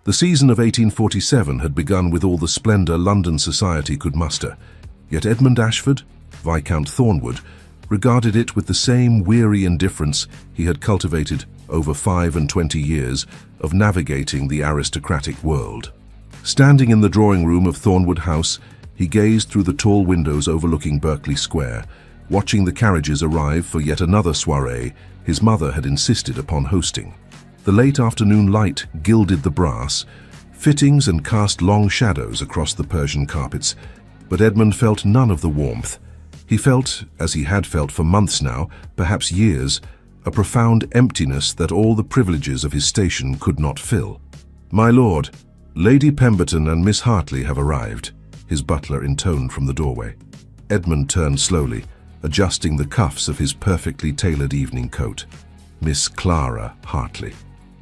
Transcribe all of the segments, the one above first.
The season of 1847 had begun with all the splendour London society could muster, yet Edmund Ashford, Viscount Thornwood, regarded it with the same weary indifference he had cultivated over 25 years of navigating the aristocratic world. Standing in the drawing-room of Thornwood House, he gazed through the tall windows overlooking Berkeley Square, watching the carriages arrive for yet another soirée his mother had insisted upon hosting. The late afternoon light gilded the brass fittings and cast long shadows across the Persian carpets, but Edmund felt none of the warmth. He felt, as he had felt for months now, perhaps years, a profound emptiness that all the privileges of his station could not fill. "My lord, Lady Pemberton and Miss Hartley have arrived," his butler intoned from the doorway. Edmund turned slowly, adjusting the cuffs of his perfectly tailored evening coat. Miss Clara Hartley.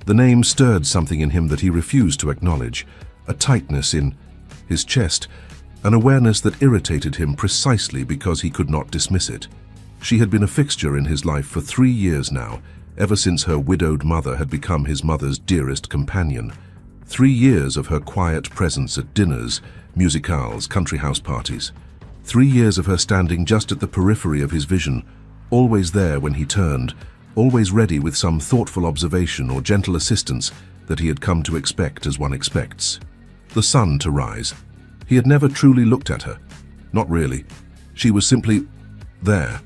The name stirred something in him that he refused to acknowledge, a tightness in his chest, an awareness that irritated him precisely because he could not dismiss it. She had been a fixture in his life for 3 years now, ever since her widowed mother had become his mother's dearest companion. 3 years of her quiet presence at dinners, musicales, country house parties. 3 years of her standing just at the periphery of his vision, always there when he turned, always ready with some thoughtful observation or gentle assistance that he had come to expect as one expects. The sun to rise. He had never truly looked at her. Not really. She was simply there.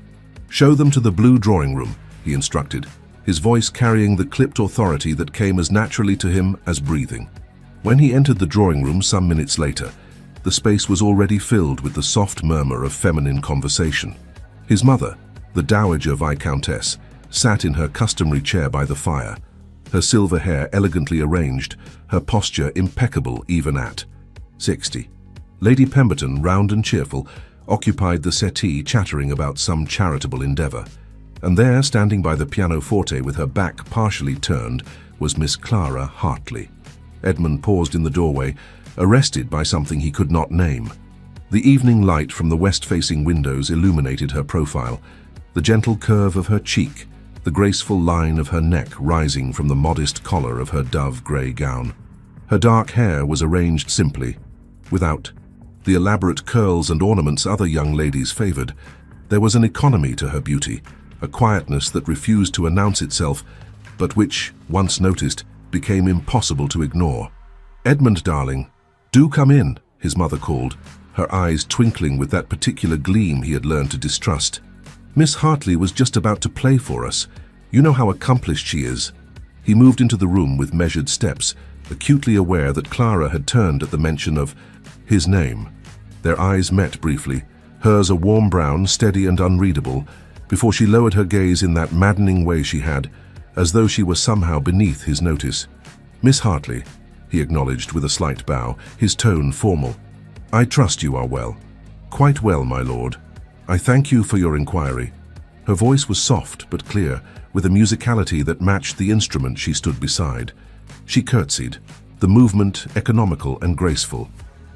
"Show them to the blue drawing room," he instructed, his voice carrying the clipped authority that came as naturally to him as breathing. When he entered the drawing room some minutes later, the space was already filled with the soft murmur of feminine conversation. His mother, the Dowager Viscountess, sat in her customary chair by the fire, her silver hair elegantly arranged, her posture impeccable even at 60. Lady Pemberton, round and cheerful, occupied the settee chattering about some charitable endeavour. And there, standing by the pianoforte with her back partially turned, was Miss Clara Hartley. Edmund paused in the doorway, arrested by something he could not name. The evening light from the west-facing windows illuminated her profile, the gentle curve of her cheek, the graceful line of her neck rising from the modest collar of her dove-grey gown. Her dark hair was arranged simply, without the elaborate curls and ornaments other young ladies favoured. There was an economy to her beauty, a quietness that refused to announce itself, but which, once noticed, became impossible to ignore. "Edmund, darling, do come in," his mother called, her eyes twinkling with that particular gleam he had learned to distrust. "Miss Hartley was just about to play for us. You know how accomplished she is." He moved into the room with measured steps, acutely aware that Clara had turned at the mention of his name. Their eyes met briefly, hers a warm brown, steady and unreadable, before she lowered her gaze in that maddening way she had, as though she were somehow beneath his notice. "Miss Hartley," he acknowledged with a slight bow, his tone formal. "I trust you are well." "Quite well, my lord. I thank you for your inquiry." Her voice was soft but clear, with a musicality that matched the instrument she stood beside. She curtsied, the movement economical and graceful.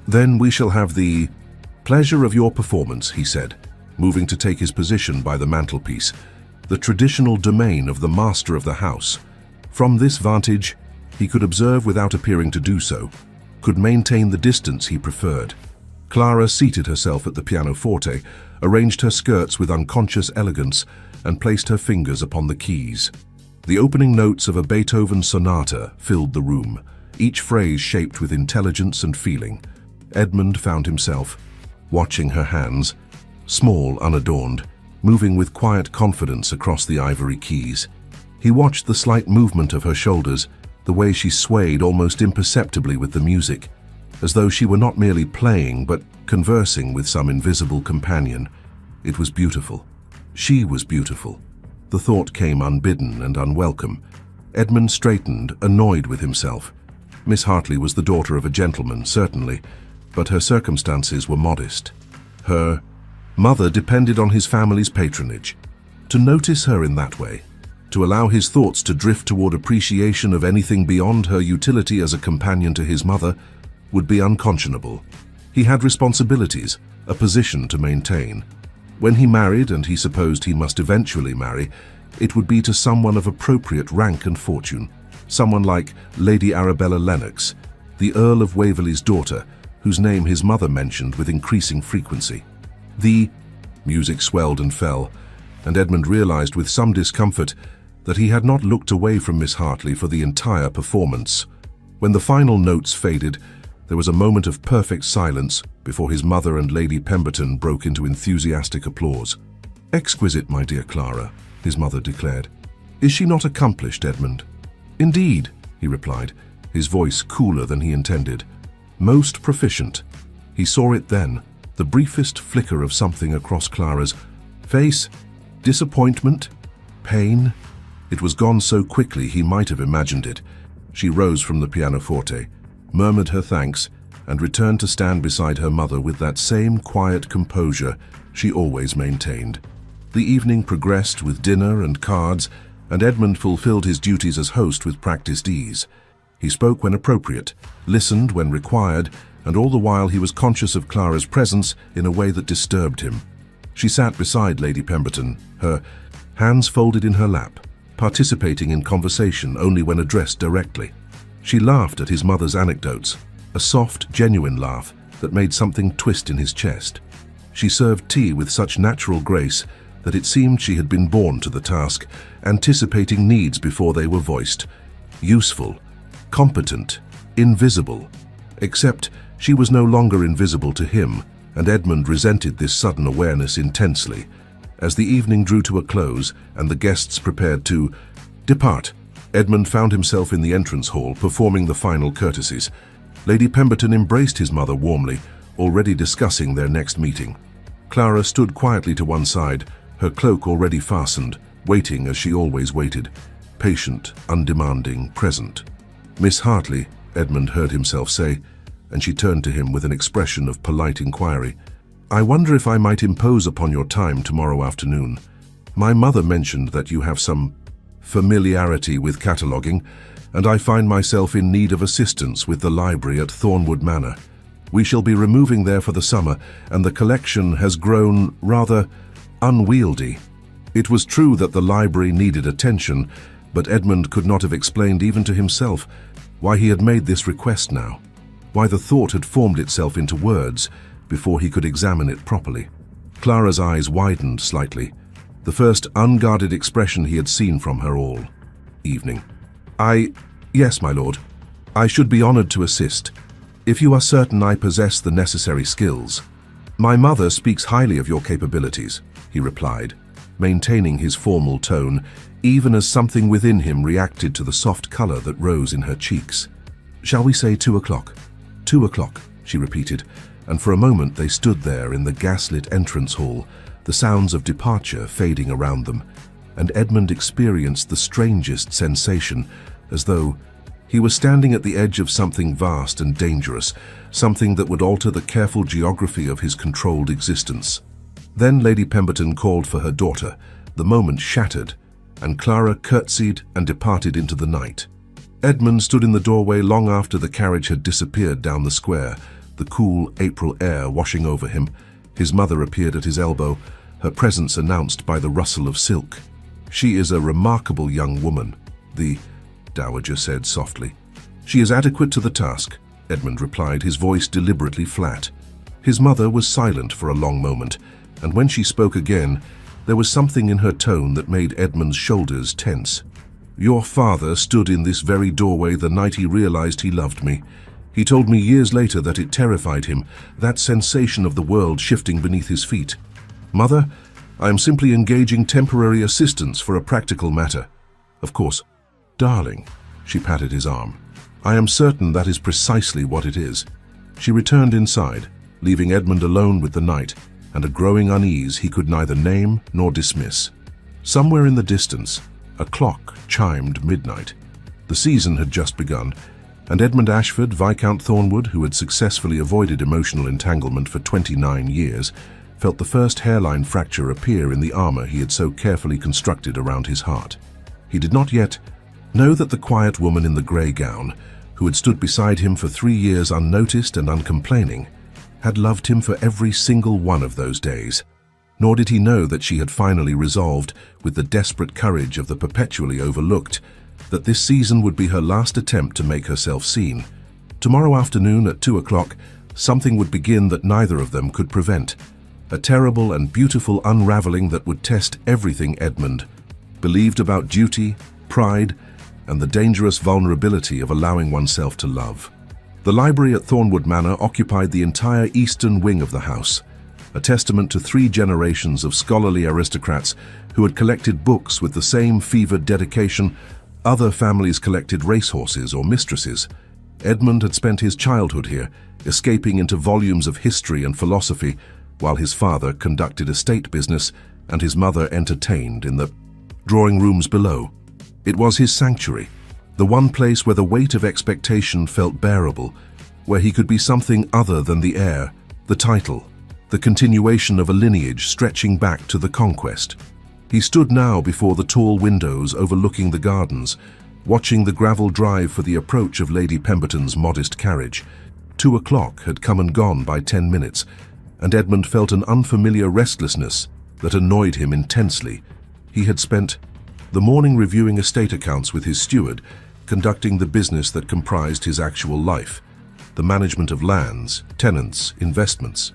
"Then we shall have the pleasure of your performance," he said, moving to take his position by the mantelpiece, the traditional domain of the master of the house. From this vantage, he could observe without appearing to do so, could maintain the distance he preferred. Clara seated herself at the pianoforte, arranged her skirts with unconscious elegance, and placed her fingers upon the keys. The opening notes of a Beethoven sonata filled the room, each phrase shaped with intelligence and feeling. Edmund found himself watching her hands, small, unadorned, moving with quiet confidence across the ivory keys. He watched the slight movement of her shoulders, the way she swayed almost imperceptibly with the music, as though she were not merely playing but conversing with some invisible companion. It was beautiful. She was beautiful. The thought came unbidden and unwelcome. Edmund straightened, annoyed with himself. Miss Hartley was the daughter of a gentleman, certainly, but her circumstances were modest. Her mother depended on his family's patronage. To notice her in that way, to allow his thoughts to drift toward appreciation of anything beyond her utility as a companion to his mother, would be unconscionable. He had responsibilities, a position to maintain. When he married, and he supposed he must eventually marry, it would be to someone of appropriate rank and fortune, someone like Lady Arabella Lennox, the Earl of Waverley's daughter, whose name his mother mentioned with increasing frequency. The music swelled and fell, and Edmund realized with some discomfort that he had not looked away from Miss Hartley for the entire performance. When the final notes faded, there was a moment of perfect silence before his mother and Lady Pemberton broke into enthusiastic applause. "Exquisite, my dear Clara," his mother declared. "Is she not accomplished, Edmund?" "Indeed," he replied, his voice cooler than he intended. "Most proficient." He saw it then, the briefest flicker of something across Clara's face. Disappointment? Pain? It was gone so quickly he might have imagined it. She rose from the pianoforte, murmured her thanks, and returned to stand beside her mother with that same quiet composure she always maintained. The evening progressed with dinner and cards, and Edmund fulfilled his duties as host with practiced ease. He spoke when appropriate, listened when required, and all the while he was conscious of Clara's presence in a way that disturbed him. She sat beside Lady Pemberton, her hands folded in her lap, participating in conversation only when addressed directly. She laughed at his mother's anecdotes, a soft, genuine laugh that made something twist in his chest. She served tea with such natural grace that it seemed she had been born to the task, anticipating needs before they were voiced. Useful, competent, invisible. Except she was no longer invisible to him, and Edmund resented this sudden awareness intensely. As the evening drew to a close and the guests prepared to depart, Edmund found himself in the entrance hall performing the final courtesies. Lady Pemberton embraced his mother warmly, already discussing their next meeting. Clara stood quietly to one side, her cloak already fastened, waiting as she always waited, patient, undemanding, present. "Miss Hartley," Edmund heard himself say, and she turned to him with an expression of polite inquiry. "I wonder if I might impose upon your time tomorrow afternoon. My mother mentioned that you have some familiarity with cataloguing, and I find myself in need of assistance with the library at Thornwood Manor. We shall be removing there for the summer, and the collection has grown rather unwieldy." It was true that the library needed attention, but Edmund could not have explained even to himself why he had made this request now, why the thought had formed itself into words before he could examine it properly. Clara's eyes widened slightly, the first unguarded expression he had seen from her all evening. Yes, my lord. I should be honored to assist, if you are certain I possess the necessary skills. My mother speaks highly of your capabilities," he replied, maintaining his formal tone, even as something within him reacted to the soft color that rose in her cheeks. "Shall we say 2 o'clock? 2 o'clock," she repeated, and for a moment they stood there in the gaslit entrance hall, the sounds of departure fading around them, and Edmund experienced the strangest sensation, as though he was standing at the edge of something vast and dangerous, something that would alter the careful geography of his controlled existence. Then Lady Pemberton called for her daughter, the moment shattered, and Clara curtsied and departed into the night. Edmund stood in the doorway long after the carriage had disappeared down the square, the cool April air washing over him. His mother appeared at his elbow, her presence announced by the rustle of silk. "She is a remarkable young woman," the dowager said softly. "She is adequate to the task," Edmund replied, his voice deliberately flat. His mother was silent for a long moment, and when she spoke again, there was something in her tone that made Edmund's shoulders tense. "Your father stood in this very doorway the night he realized he loved me. He told me years later that it terrified him, that sensation of the world shifting beneath his feet. Mother, I am simply engaging temporary assistance for a practical matter. Of course, darling," she patted his arm, "I am certain that is precisely what it is." She returned inside, leaving Edmund alone with the night and a growing unease he could neither name nor dismiss. Somewhere in the distance, a clock chimed midnight. The season had just begun, and Edmund Ashford, Viscount Thornwood, who had successfully avoided emotional entanglement for 29 years, felt the first hairline fracture appear in the armor he had so carefully constructed around his heart. He did not yet know that the quiet woman in the grey gown, who had stood beside him for 3 years unnoticed and uncomplaining, had loved him for every single one of those days. Nor did he know that she had finally resolved, with the desperate courage of the perpetually overlooked, that this season would be her last attempt to make herself seen, Tomorrow afternoon at 2 o'clock, something would begin that neither of them could prevent. A terrible and beautiful unraveling that would test everything Edmund believed about duty, pride, and the dangerous vulnerability of allowing oneself to love. The library at Thornwood Manor occupied the entire eastern wing of the house, a testament to 3 generations of scholarly aristocrats who had collected books with the same fevered dedication other families collected racehorses or mistresses. Edmund had spent his childhood here, escaping into volumes of history and philosophy, while his father conducted estate business and his mother entertained in the drawing rooms below. It was his sanctuary, the one place where the weight of expectation felt bearable, where he could be something other than the heir, the title, the continuation of a lineage stretching back to the conquest. He stood now before the tall windows overlooking the gardens, watching the gravel drive for the approach of Lady Pemberton's modest carriage. 2 o'clock had come and gone by 10 minutes, and Edmund felt an unfamiliar restlessness that annoyed him intensely. He had spent the morning reviewing estate accounts with his steward, conducting the business that comprised his actual life, the management of lands, tenants, investments.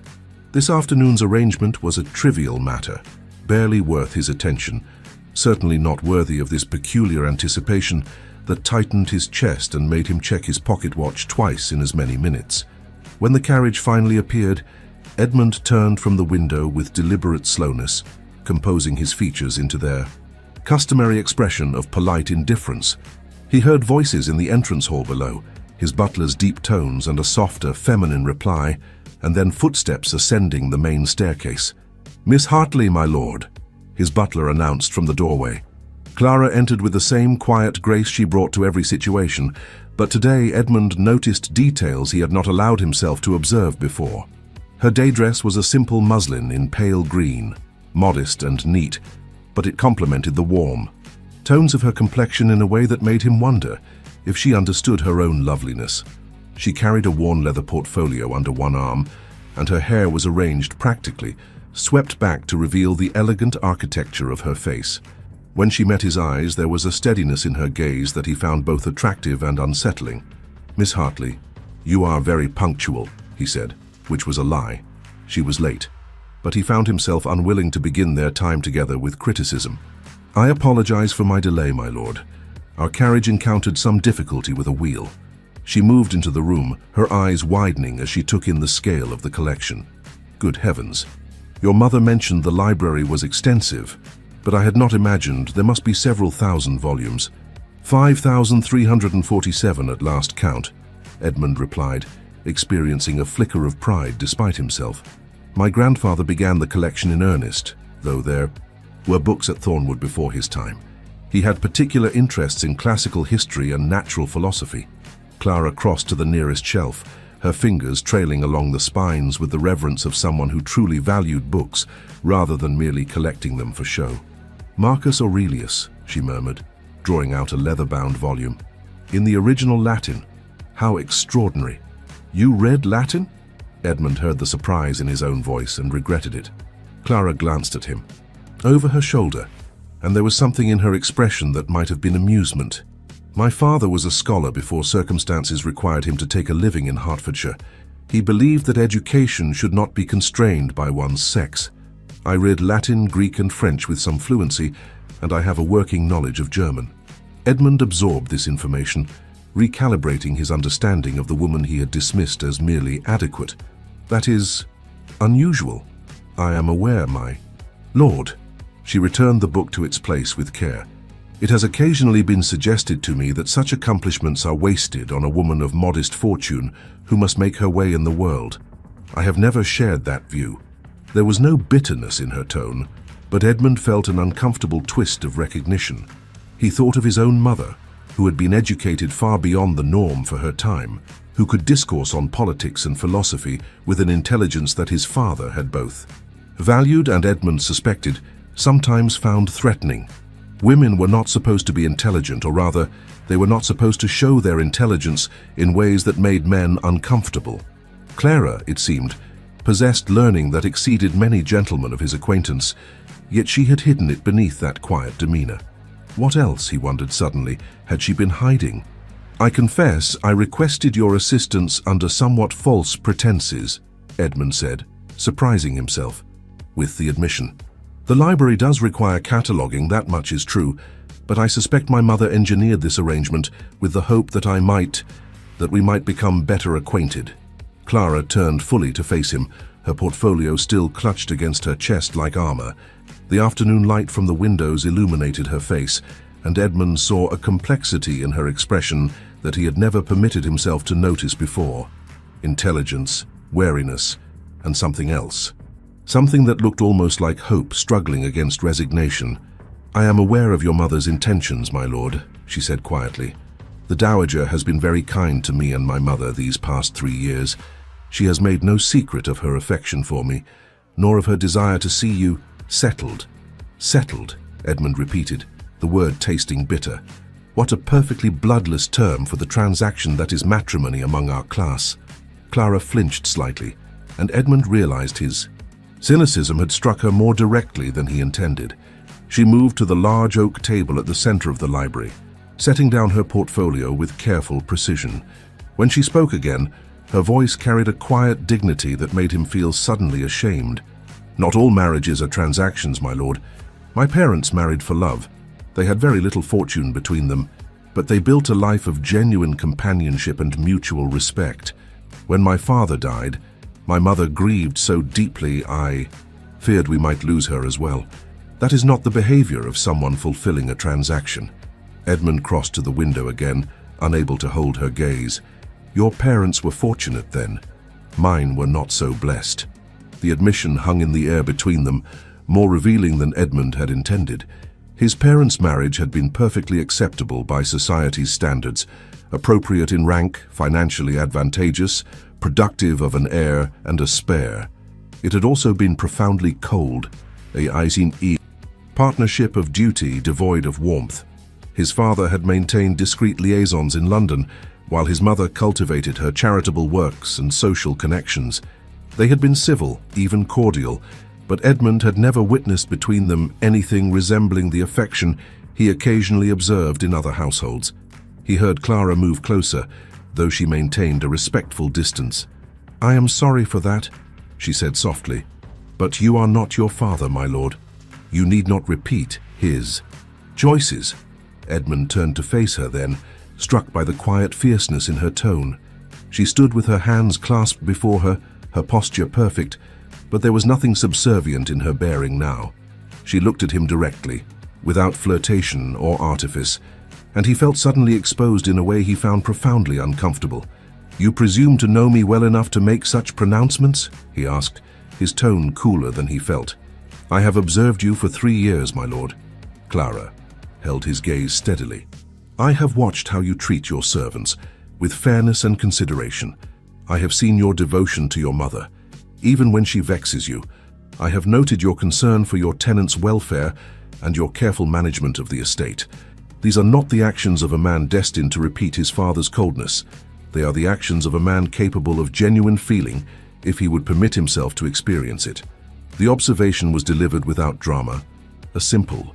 This afternoon's arrangement was a trivial matter, barely worth his attention, certainly not worthy of this peculiar anticipation that tightened his chest and made him check his pocket watch twice in as many minutes. When the carriage finally appeared, Edmund turned from the window with deliberate slowness, composing his features into their customary expression of polite indifference. He heard voices in the entrance hall below, his butler's deep tones and a softer, feminine reply, and then footsteps ascending the main staircase. "Miss Hartley, my lord," his butler announced from the doorway. Clara entered with the same quiet grace she brought to every situation, but today Edmund noticed details he had not allowed himself to observe before. Her day dress was a simple muslin in pale green, modest and neat, but it complemented the warm tones of her complexion in a way that made him wonder if she understood her own loveliness. She carried a worn leather portfolio under one arm, and her hair was arranged practically, swept back to reveal the elegant architecture of her face. When she met his eyes, there was a steadiness in her gaze that he found both attractive and unsettling. "Miss Hartley, you are very punctual," he said, which was a lie. She was late, but he found himself unwilling to begin their time together with criticism. "I apologize for my delay, my lord. Our carriage encountered some difficulty with a wheel." She moved into the room, her eyes widening as she took in the scale of the collection. "Good heavens. Your mother mentioned the library was extensive, but I had not imagined there must be several thousand volumes." 5,347 at last count, Edmund replied, experiencing a flicker of pride despite himself. "My grandfather began the collection in earnest, though there were books at Thornwood before his time. He had particular interests in classical history and natural philosophy." Clara crossed to the nearest shelf, her fingers trailing along the spines with the reverence of someone who truly valued books rather than merely collecting them for show. "Marcus Aurelius," she murmured, drawing out a leather-bound volume. "In the original Latin. How extraordinary." "You read Latin?" Edmund heard the surprise in his own voice and regretted it. Clara glanced at him, over her shoulder, and there was something in her expression that might have been amusement. "My father was a scholar before circumstances required him to take a living in Hertfordshire. He believed that education should not be constrained by one's sex. I read Latin, Greek and French with some fluency, and I have a working knowledge of German." Edmund absorbed this information, recalibrating his understanding of the woman he had dismissed as merely adequate. "That is unusual. I am aware, my lord." She returned the book to its place with care. "It has occasionally been suggested to me that such accomplishments are wasted on a woman of modest fortune who must make her way in the world. I have never shared that view." There was no bitterness in her tone, but Edmund felt an uncomfortable twist of recognition. He thought of his own mother, who had been educated far beyond the norm for her time, who could discourse on politics and philosophy with an intelligence that his father had both valued and, Edmund suspected, sometimes found threatening. Women were not supposed to be intelligent, or rather, they were not supposed to show their intelligence in ways that made men uncomfortable. Clara, it seemed, possessed learning that exceeded many gentlemen of his acquaintance, yet she had hidden it beneath that quiet demeanor. What else, he wondered suddenly, had she been hiding? I confess I requested your assistance under somewhat false pretenses, Edmund said, surprising himself with the admission. The library does require cataloguing, that much is true, but I suspect my mother engineered this arrangement with the hope that we might become better acquainted. Clara turned fully to face him, her portfolio still clutched against her chest like armor. The afternoon light from the windows illuminated her face, and Edmund saw a complexity in her expression that he had never permitted himself to notice before. Intelligence, wariness, and something else. Something that looked almost like hope struggling against resignation. I am aware of your mother's intentions, my lord, she said quietly. The Dowager has been very kind to me and my mother these past 3 years. She has made no secret of her affection for me, nor of her desire to see you settled. Settled, Edmund repeated, the word tasting bitter. What a perfectly bloodless term for the transaction that is matrimony among our class. Clara flinched slightly, and Edmund realized his cynicism had struck her more directly than he intended. She moved to the large oak table at the center of the library, setting down her portfolio with careful precision. When she spoke again, her voice carried a quiet dignity that made him feel suddenly ashamed. Not all marriages are transactions, my lord. My parents married for love. They had very little fortune between them, but they built a life of genuine companionship and mutual respect. When my father died, my mother grieved so deeply I feared we might lose her as well. That is not the behavior of someone fulfilling a transaction. Edmund crossed to the window again, unable to hold her gaze. Your parents were fortunate then. Mine were not so blessed. The admission hung in the air between them, more revealing than Edmund had intended. His parents' marriage had been perfectly acceptable by society's standards, appropriate in rank, financially advantageous, productive of an heir and a spare. It had also been profoundly cold, a partnership of duty devoid of warmth. His father had maintained discreet liaisons in London, while his mother cultivated her charitable works and social connections. They had been civil, even cordial, but Edmund had never witnessed between them anything resembling the affection he occasionally observed in other households. He heard Clara move closer, though she maintained a respectful distance. I am sorry for that, she said softly, but you are not your father, my lord. You need not repeat his choices. Edmund turned to face her then, struck by the quiet fierceness in her tone. She stood with her hands clasped before her, her posture perfect, but there was nothing subservient in her bearing now. She looked at him directly, without flirtation or artifice, and he felt suddenly exposed in a way he found profoundly uncomfortable. You presume to know me well enough to make such pronouncements? He asked, his tone cooler than he felt. I have observed you for 3 years, my lord. Clara held his gaze steadily. I have watched how you treat your servants, with fairness and consideration. I have seen your devotion to your mother, even when she vexes you. I have noted your concern for your tenants' welfare and your careful management of the estate. These are not the actions of a man destined to repeat his father's coldness. They are the actions of a man capable of genuine feeling if he would permit himself to experience it. The observation was delivered without drama, a simple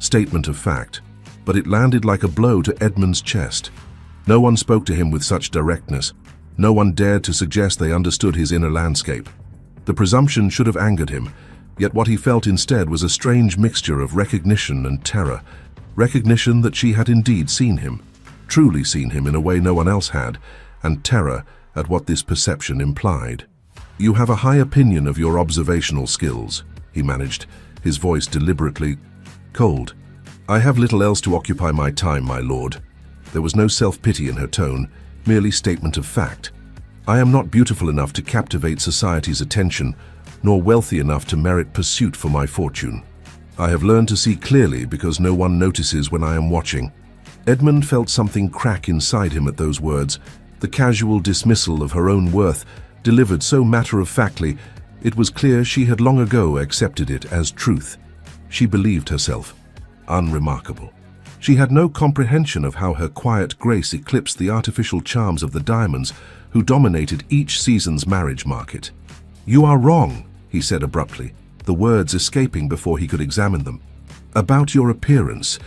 statement of fact, but it landed like a blow to Edmund's chest. No one spoke to him with such directness. No one dared to suggest they understood his inner landscape. The presumption should have angered him, yet what he felt instead was a strange mixture of recognition and terror. Recognition that she had indeed seen him, truly seen him in a way no one else had, and terror at what this perception implied. You have a high opinion of your observational skills, he managed, his voice deliberately cold. I have little else to occupy my time, my lord. There was no self-pity in her tone, merely statement of fact. I am not beautiful enough to captivate society's attention, nor wealthy enough to merit pursuit for my fortune. I have learned to see clearly because no one notices when I am watching. Edmund felt something crack inside him at those words, the casual dismissal of her own worth, delivered so matter-of-factly, it was clear she had long ago accepted it as truth. She believed herself unremarkable. She had no comprehension of how her quiet grace eclipsed the artificial charms of the diamonds who dominated each season's marriage market. You are wrong, he said abruptly, the words escaping before he could examine them. About your appearance,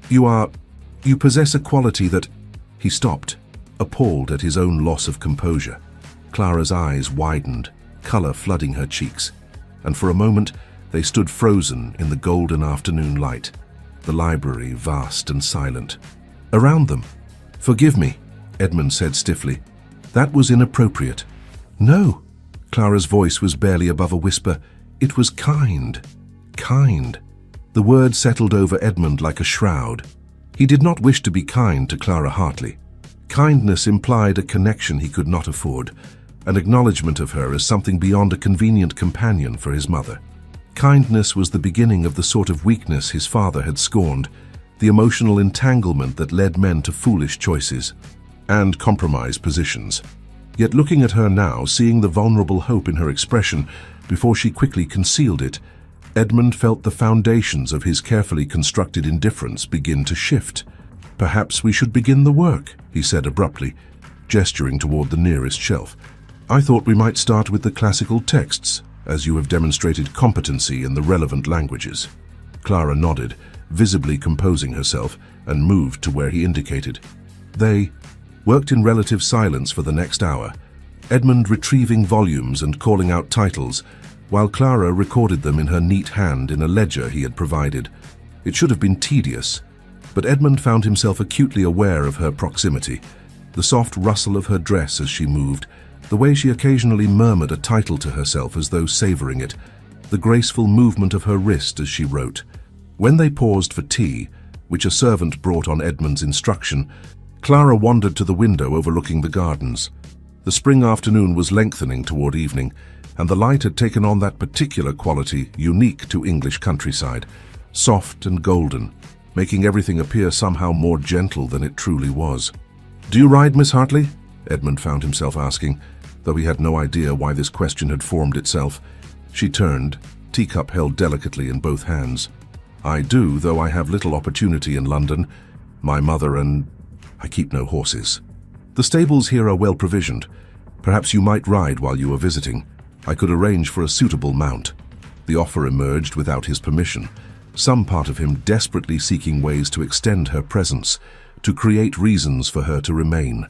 you possess a quality that He stopped, appalled at his own loss of composure. Clara's eyes widened, color flooding her cheeks, and for a moment they stood frozen in the golden afternoon light, the library vast and silent. Around them, "Forgive me," Edmund said stiffly. "That was inappropriate." "No." Clara's voice was barely above a whisper. "It was kind. Kind." The word settled over Edmund like a shroud. He did not wish to be kind to Clara Hartley. Kindness implied a connection he could not afford, an acknowledgement of her as something beyond a convenient companion for his mother. Kindness was the beginning of the sort of weakness his father had scorned, the emotional entanglement that led men to foolish choices and compromised positions. Yet looking at her now, seeing the vulnerable hope in her expression before she quickly concealed it, Edmund felt the foundations of his carefully constructed indifference begin to shift. "Perhaps we should begin the work," he said abruptly, gesturing toward the nearest shelf. "I thought we might start with the classical texts, as you have demonstrated competency in the relevant languages." Clara nodded, visibly composing herself, and moved to where he indicated. They worked in relative silence for the next hour, Edmund retrieving volumes and calling out titles, while Clara recorded them in her neat hand in a ledger he had provided. It should have been tedious, but Edmund found himself acutely aware of her proximity, the soft rustle of her dress as she moved, the way she occasionally murmured a title to herself as though savoring it, the graceful movement of her wrist as she wrote. When they paused for tea, which a servant brought on Edmund's instruction, Clara wandered to the window overlooking the gardens. The spring afternoon was lengthening toward evening, and the light had taken on that particular quality unique to English countryside, soft and golden, making everything appear somehow more gentle than it truly was. "Do you ride, Miss Hartley?" Edmund found himself asking, though he had no idea why this question had formed itself. She turned, teacup held delicately in both hands. "I do, though I have little opportunity in London. My mother and I keep no horses. The stables here are well provisioned. Perhaps you might ride while you are visiting. I could arrange for a suitable mount." The offer emerged without his permission, some part of him desperately seeking ways to extend her presence, to create reasons for her to remain.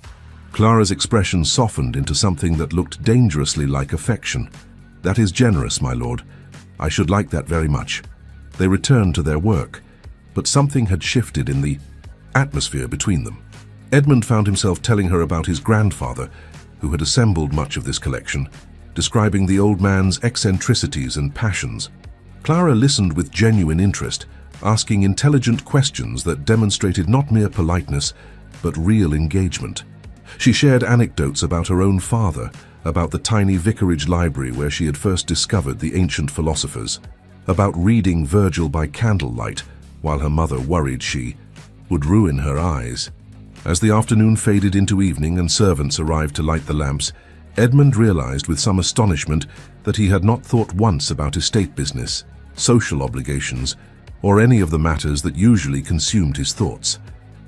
Clara's expression softened into something that looked dangerously like affection. "That is generous, my lord. I should like that very much." They returned to their work, but something had shifted in the atmosphere between them. Edmund found himself telling her about his grandfather, who had assembled much of this collection, describing the old man's eccentricities and passions. Clara listened with genuine interest, asking intelligent questions that demonstrated not mere politeness, but real engagement. She shared anecdotes about her own father, about the tiny vicarage library where she had first discovered the ancient philosophers, about reading Virgil by candlelight, while her mother worried she would ruin her eyes. As the afternoon faded into evening and servants arrived to light the lamps, Edmund realized with some astonishment that he had not thought once about estate business, social obligations, or any of the matters that usually consumed his thoughts.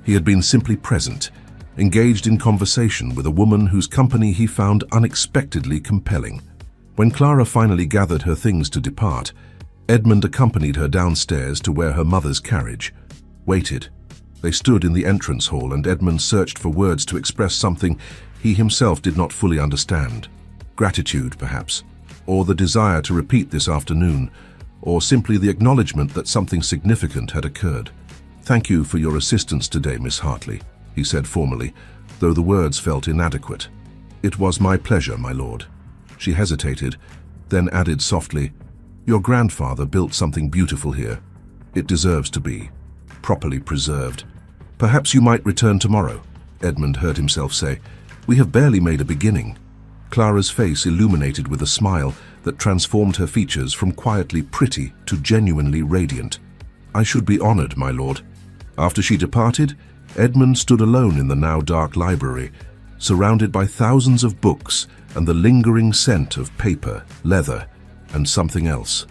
He had been simply present, engaged in conversation with a woman whose company he found unexpectedly compelling. When Clara finally gathered her things to depart, Edmund accompanied her downstairs to where her mother's carriage waited. They stood in the entrance hall, and Edmund searched for words to express something he himself did not fully understand. Gratitude, perhaps, or the desire to repeat this afternoon, or simply the acknowledgement that something significant had occurred. "Thank you for your assistance today, Miss Hartley," he said formally, though the words felt inadequate. "It was my pleasure, my lord." She hesitated, then added softly, "Your grandfather built something beautiful here. It deserves to be properly preserved. Perhaps you might return tomorrow," Edmund heard himself say. "We have barely made a beginning." Clara's face illuminated with a smile that transformed her features from quietly pretty to genuinely radiant. "I should be honored, my lord." After she departed, Edmund stood alone in the now dark library, surrounded by thousands of books and the lingering scent of paper, leather, and something else.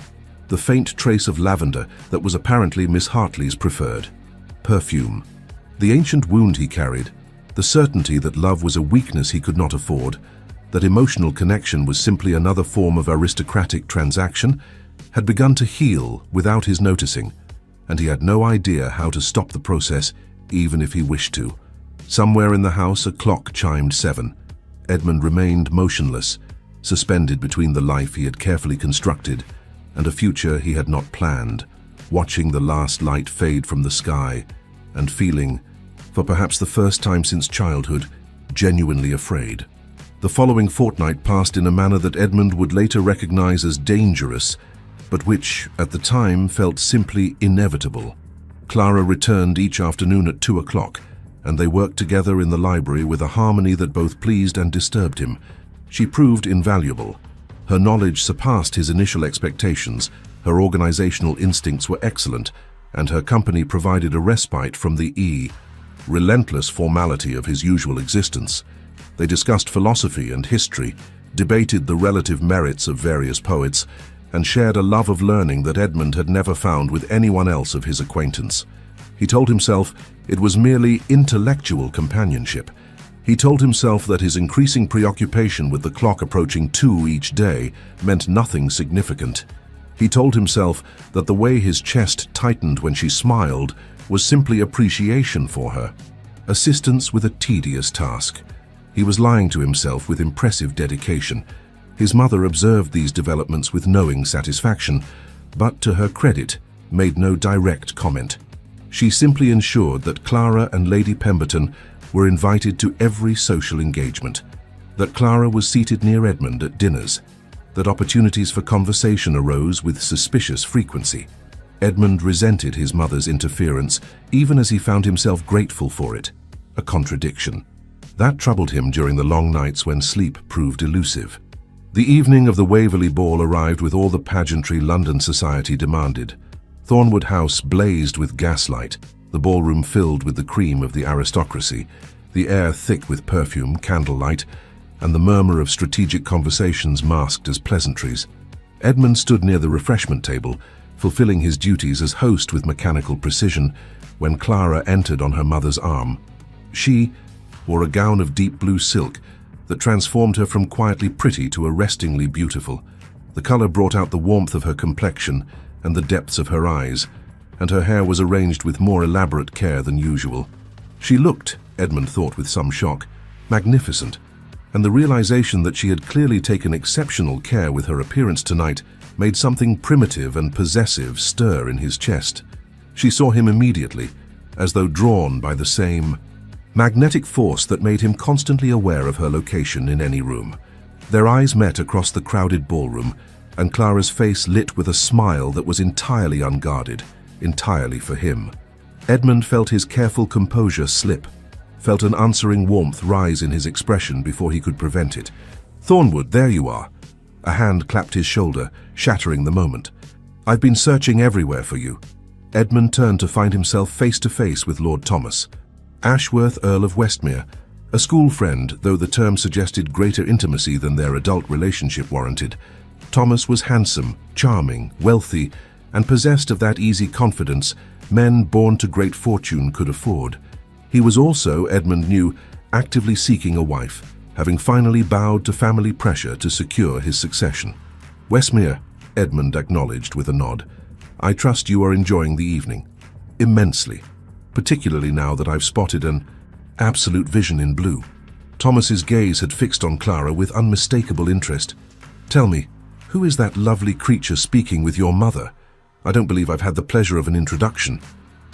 The faint trace of lavender that was apparently Miss Hartley's preferred perfume. The ancient wound he carried, the certainty that love was a weakness he could not afford, that emotional connection was simply another form of aristocratic transaction, had begun to heal without his noticing, and he had no idea how to stop the process, even if he wished to. Somewhere in the house, a clock chimed 7. Edmund remained motionless, suspended between the life he had carefully constructed and a future he had not planned, watching the last light fade from the sky and feeling, for perhaps the first time since childhood, genuinely afraid. The following fortnight passed in a manner that Edmund would later recognize as dangerous, but which, at the time, felt simply inevitable. Clara returned each afternoon at 2 o'clock, and they worked together in the library with a harmony that both pleased and disturbed him. She proved invaluable. Her knowledge surpassed his initial expectations, her organizational instincts were excellent, and her company provided a respite from the relentless formality of his usual existence. They discussed philosophy and history, debated the relative merits of various poets, and shared a love of learning that Edmund had never found with anyone else of his acquaintance. He told himself it was merely intellectual companionship. He told himself that his increasing preoccupation with the clock approaching 2 each day meant nothing significant. He told himself that the way his chest tightened when she smiled was simply appreciation for her, assistance with a tedious task. He was lying to himself with impressive dedication. His mother observed these developments with knowing satisfaction, but to her credit, made no direct comment. She simply ensured that Clara and Lady Pemberton were invited to every social engagement, that Clara was seated near Edmund at dinners, that opportunities for conversation arose with suspicious frequency. Edmund resented his mother's interference, even as he found himself grateful for it, a contradiction. That troubled him during the long nights when sleep proved elusive. The evening of the Waverley Ball arrived with all the pageantry London society demanded. Thornwood House blazed with gaslight, the ballroom filled with the cream of the aristocracy, the air thick with perfume, candlelight, and the murmur of strategic conversations masked as pleasantries. Edmund stood near the refreshment table, fulfilling his duties as host with mechanical precision, when Clara entered on her mother's arm. She wore a gown of deep blue silk that transformed her from quietly pretty to arrestingly beautiful. The color brought out the warmth of her complexion and the depths of her eyes, and her hair was arranged with more elaborate care than usual. She looked, Edmund thought with some shock, magnificent, and the realization that she had clearly taken exceptional care with her appearance tonight made something primitive and possessive stir in his chest. She saw him immediately, as though drawn by the same magnetic force that made him constantly aware of her location in any room. Their eyes met across the crowded ballroom, and Clara's face lit with a smile that was entirely unguarded, entirely for him. Edmund felt his careful composure slip, felt an answering warmth rise in his expression before he could prevent it. "Thornwood, there you are." A hand clapped his shoulder, shattering the moment. "I've been searching everywhere for you." Edmund turned to find himself face to face with Lord Thomas, Ashworth, Earl of Westmere, a school friend, though the term suggested greater intimacy than their adult relationship warranted. Thomas was handsome, charming, wealthy, and possessed of that easy confidence men born to great fortune could afford. He was also, Edmund knew, actively seeking a wife, having finally bowed to family pressure to secure his succession. "Westmere," Edmund acknowledged with a nod. "I trust you are enjoying the evening." "Immensely, particularly now that I've spotted an absolute vision in blue." Thomas's gaze had fixed on Clara with unmistakable interest. "Tell me, who is that lovely creature speaking with your mother? I don't believe I've had the pleasure of an introduction."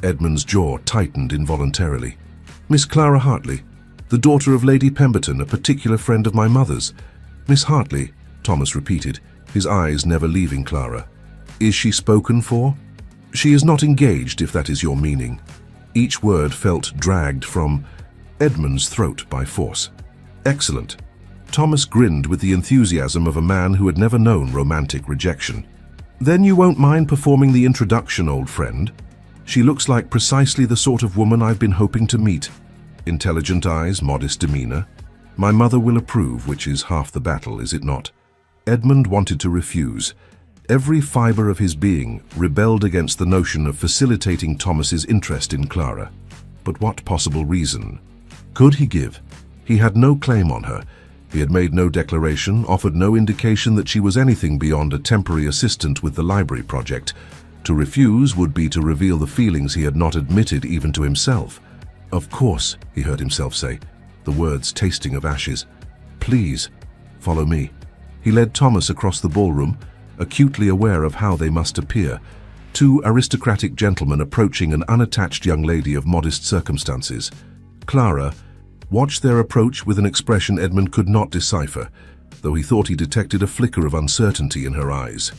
Edmund's jaw tightened involuntarily. "Miss Clara Hartley, the daughter of Lady Pemberton, a particular friend of my mother's." "Miss Hartley," Thomas repeated, his eyes never leaving Clara. "Is she spoken for?" "She is not engaged, if that is your meaning." Each word felt dragged from Edmund's throat by force. "Excellent." Thomas grinned with the enthusiasm of a man who had never known romantic rejection. "Then you won't mind performing the introduction, old friend? She looks like precisely the sort of woman I've been hoping to meet. Intelligent eyes, modest demeanor. My mother will approve, which is half the battle, is it not?" Edmund wanted to refuse. Every fiber of his being rebelled against the notion of facilitating Thomas's interest in Clara. But what possible reason could he give? He had no claim on her. He had made no declaration, offered no indication that she was anything beyond a temporary assistant with the library project. To refuse would be to reveal the feelings he had not admitted even to himself. "Of course," he heard himself say, the words tasting of ashes. "Please, follow me." He led Thomas across the ballroom, acutely aware of how they must appear. Two aristocratic gentlemen approaching an unattached young lady of modest circumstances. Clara watched their approach with an expression Edmund could not decipher, though he thought he detected a flicker of uncertainty in her eyes.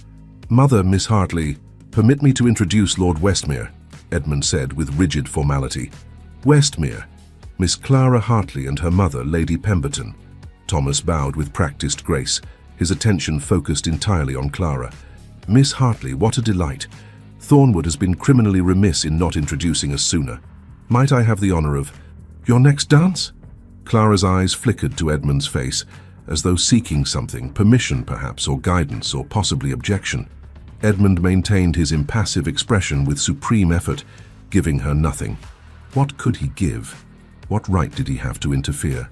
"Mother, Miss Hartley, permit me to introduce Lord Westmere," Edmund said with rigid formality. "Westmere, Miss Clara Hartley and her mother, Lady Pemberton." Thomas bowed with practiced grace, his attention focused entirely on Clara. "Miss Hartley, what a delight. Thornwood has been criminally remiss in not introducing us sooner. Might I have the honor of your next dance?" Clara's eyes flickered to Edmund's face, as though seeking something, permission perhaps, or guidance, or possibly objection. Edmund maintained his impassive expression with supreme effort, giving her nothing. What could he give? What right did he have to interfere?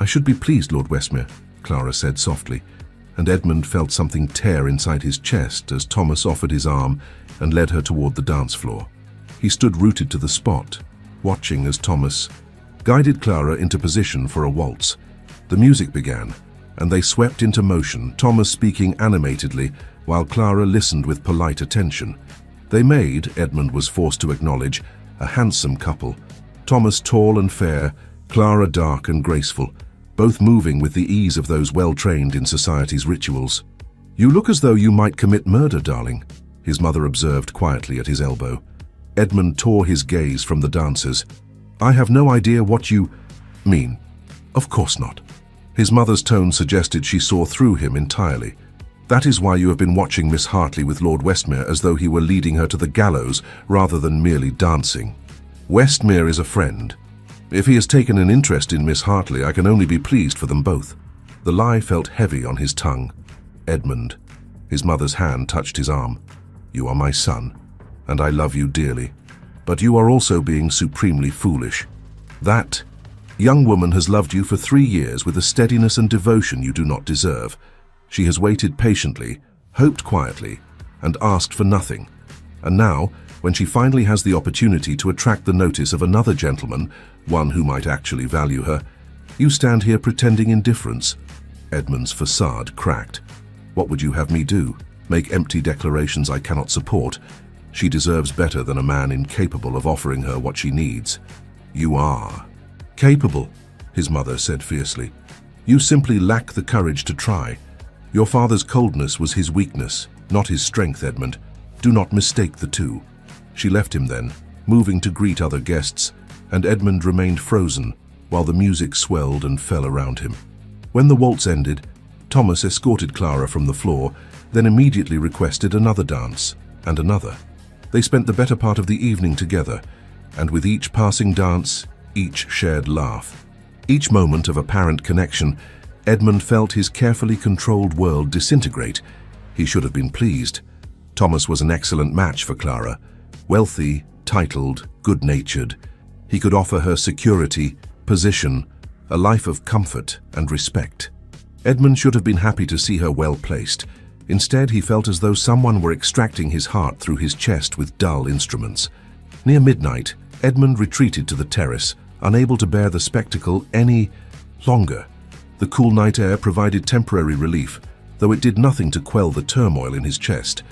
"I should be pleased, Lord Westmere," Clara said softly, and Edmund felt something tear inside his chest as Thomas offered his arm and led her toward the dance floor. He stood rooted to the spot, watching as Thomas guided Clara into position for a waltz. The music began, and they swept into motion, Thomas speaking animatedly while Clara listened with polite attention. They made, Edmund was forced to acknowledge, a handsome couple. Thomas tall and fair, Clara dark and graceful, both moving with the ease of those well-trained in society's rituals. "You look as though you might commit murder, darling," his mother observed quietly at his elbow. Edmund tore his gaze from the dancers. "I have no idea what you mean." "Of course not." His mother's tone suggested she saw through him entirely. "That is why you have been watching Miss Hartley with Lord Westmere as though he were leading her to the gallows rather than merely dancing. Westmere is a friend. If he has taken an interest in Miss Hartley, I can only be pleased for them both." The lie felt heavy on his tongue. "Edmund," his mother's hand touched his arm, "you are my son, and I love you dearly. But you are also being supremely foolish. That young woman has loved you for 3 years with a steadiness and devotion you do not deserve. She has waited patiently, hoped quietly, and asked for nothing. And now, when she finally has the opportunity to attract the notice of another gentleman, one who might actually value her, you stand here pretending indifference." Edmund's facade cracked. "What would you have me do? Make empty declarations I cannot support? She deserves better than a man incapable of offering her what she needs." "You are capable," his mother said fiercely. "You simply lack the courage to try. Your father's coldness was his weakness, not his strength, Edmund. Do not mistake the two." She left him then, moving to greet other guests, and Edmund remained frozen while the music swelled and fell around him. When the waltz ended, Thomas escorted Clara from the floor, then immediately requested another dance, and another. They spent the better part of the evening together, and with each passing dance, each shared laugh. Each moment of apparent connection, Edmund felt his carefully controlled world disintegrate. He should have been pleased. Thomas was an excellent match for Clara. Wealthy, titled, good-natured. He could offer her security, position, a life of comfort and respect. Edmund should have been happy to see her well-placed. Instead, he felt as though someone were extracting his heart through his chest with dull instruments. Near midnight, Edmund retreated to the terrace, unable to bear the spectacle any longer. The cool night air provided temporary relief, though it did nothing to quell the turmoil in his chest.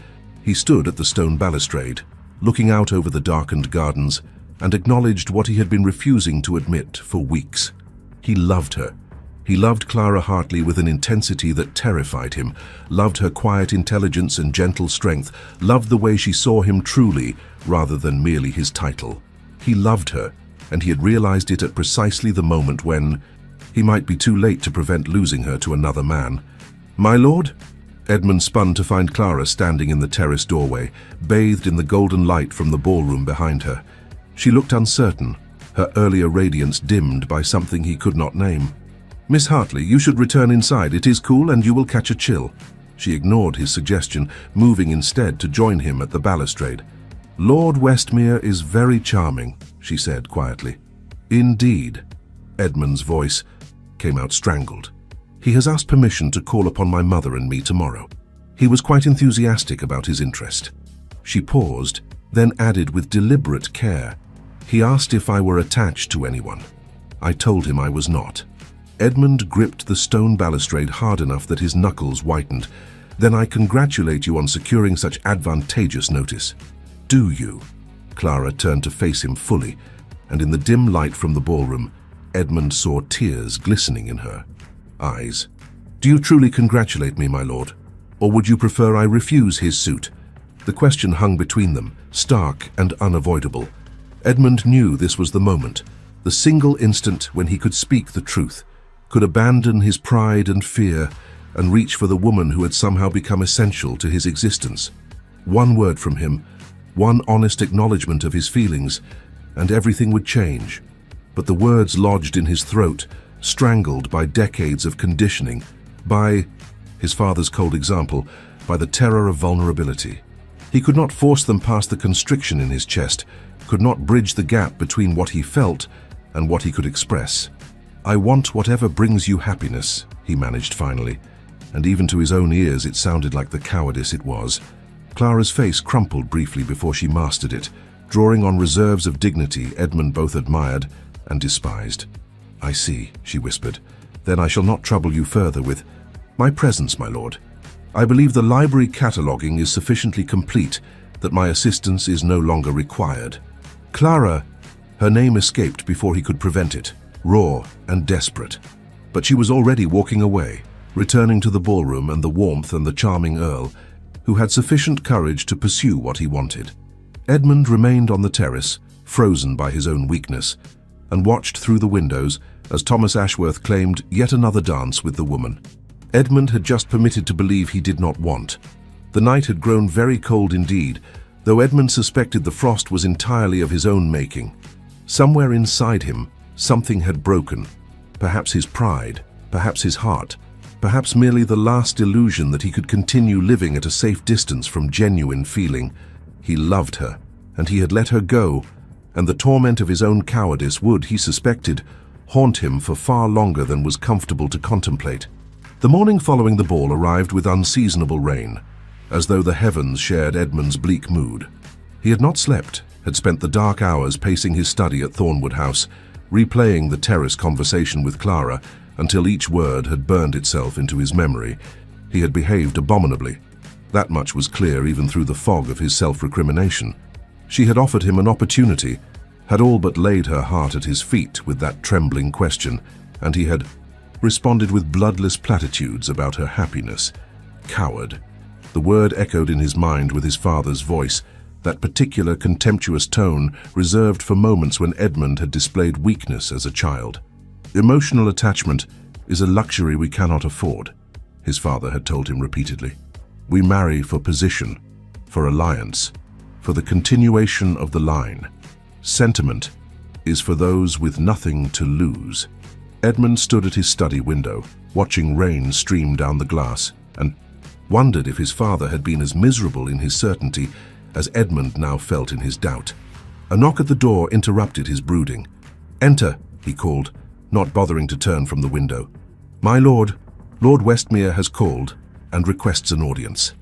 He stood at the stone balustrade, looking out over the darkened gardens, and acknowledged what he had been refusing to admit for weeks. He loved her. He loved Clara Hartley with an intensity that terrified him, loved her quiet intelligence and gentle strength, loved the way she saw him truly, rather than merely his title. He loved her, and he had realized it at precisely the moment when he might be too late to prevent losing her to another man. "My lord?" Edmund spun to find Clara standing in the terrace doorway, bathed in the golden light from the ballroom behind her. She looked uncertain, her earlier radiance dimmed by something he could not name. "Miss Hartley, you should return inside. It is cool and you will catch a chill." She ignored his suggestion, moving instead to join him at the balustrade. "Lord Westmere is very charming," she said quietly. "Indeed." Edmund's voice came out strangled. "He has asked permission to call upon my mother and me tomorrow." He was quite enthusiastic about his interest. She paused, then added with deliberate care, He asked if I were attached to anyone. I told him I was not. Edmund gripped the stone balustrade hard enough that his knuckles whitened. Then I congratulate you on securing such advantageous notice. Do you? Clara turned to face him fully, and in the dim light from the ballroom, Edmund saw tears glistening in her eyes. Do you truly congratulate me, my lord? Or would you prefer I refuse his suit? The question hung between them, stark and unavoidable. Edmund knew this was the moment, the single instant when he could speak the truth, could abandon his pride and fear, and reach for the woman who had somehow become essential to his existence. One word from him, one honest acknowledgement of his feelings, and everything would change. But the words lodged in his throat, strangled by decades of conditioning, by his father's cold example, by the terror of vulnerability. He could not force them past the constriction in his chest, could not bridge the gap between what he felt and what he could express. I want whatever brings you happiness, he managed finally, and even to his own ears it sounded like the cowardice it was. Clara's face crumpled briefly before she mastered it, drawing on reserves of dignity Edmund both admired and despised. I see, she whispered. Then I shall not trouble you further with my presence, my lord. I believe the library cataloguing is sufficiently complete that my assistance is no longer required. Clara, her name escaped before he could prevent it, raw and desperate. But she was already walking away, returning to the ballroom and the warmth and the charming Earl, who had sufficient courage to pursue what he wanted. Edmund remained on the terrace, frozen by his own weakness, and watched through the windows as Thomas Ashworth claimed yet another dance with the woman. Edmund had just permitted to believe he did not want. The night had grown very cold indeed, though Edmund suspected the frost was entirely of his own making. Somewhere inside him, something had broken. Perhaps his pride, perhaps his heart, perhaps merely the last illusion that he could continue living at a safe distance from genuine feeling. He loved her, and he had let her go, and the torment of his own cowardice would, he suspected, haunt him for far longer than was comfortable to contemplate. The morning following the ball arrived with unseasonable rain, as though the heavens shared Edmund's bleak mood. He had not slept, had spent the dark hours pacing his study at Thornwood House, replaying the terrace conversation with Clara until each word had burned itself into his memory. He had behaved abominably. That much was clear even through the fog of his self-recrimination. She had offered him an opportunity, had all but laid her heart at his feet with that trembling question, and he had responded with bloodless platitudes about her happiness. Coward. The word echoed in his mind with his father's voice, that particular contemptuous tone reserved for moments when Edmund had displayed weakness as a child. Emotional attachment is a luxury we cannot afford, his father had told him repeatedly. We marry for position, for alliance, for the continuation of the line. Sentiment is for those with nothing to lose. Edmund stood at his study window, watching rain stream down the glass, and wondered if his father had been as miserable in his certainty as Edmund now felt in his doubt. A knock at the door interrupted his brooding. "Enter," he called, not bothering to turn from the window. "My lord, Lord Westmere has called and requests an audience."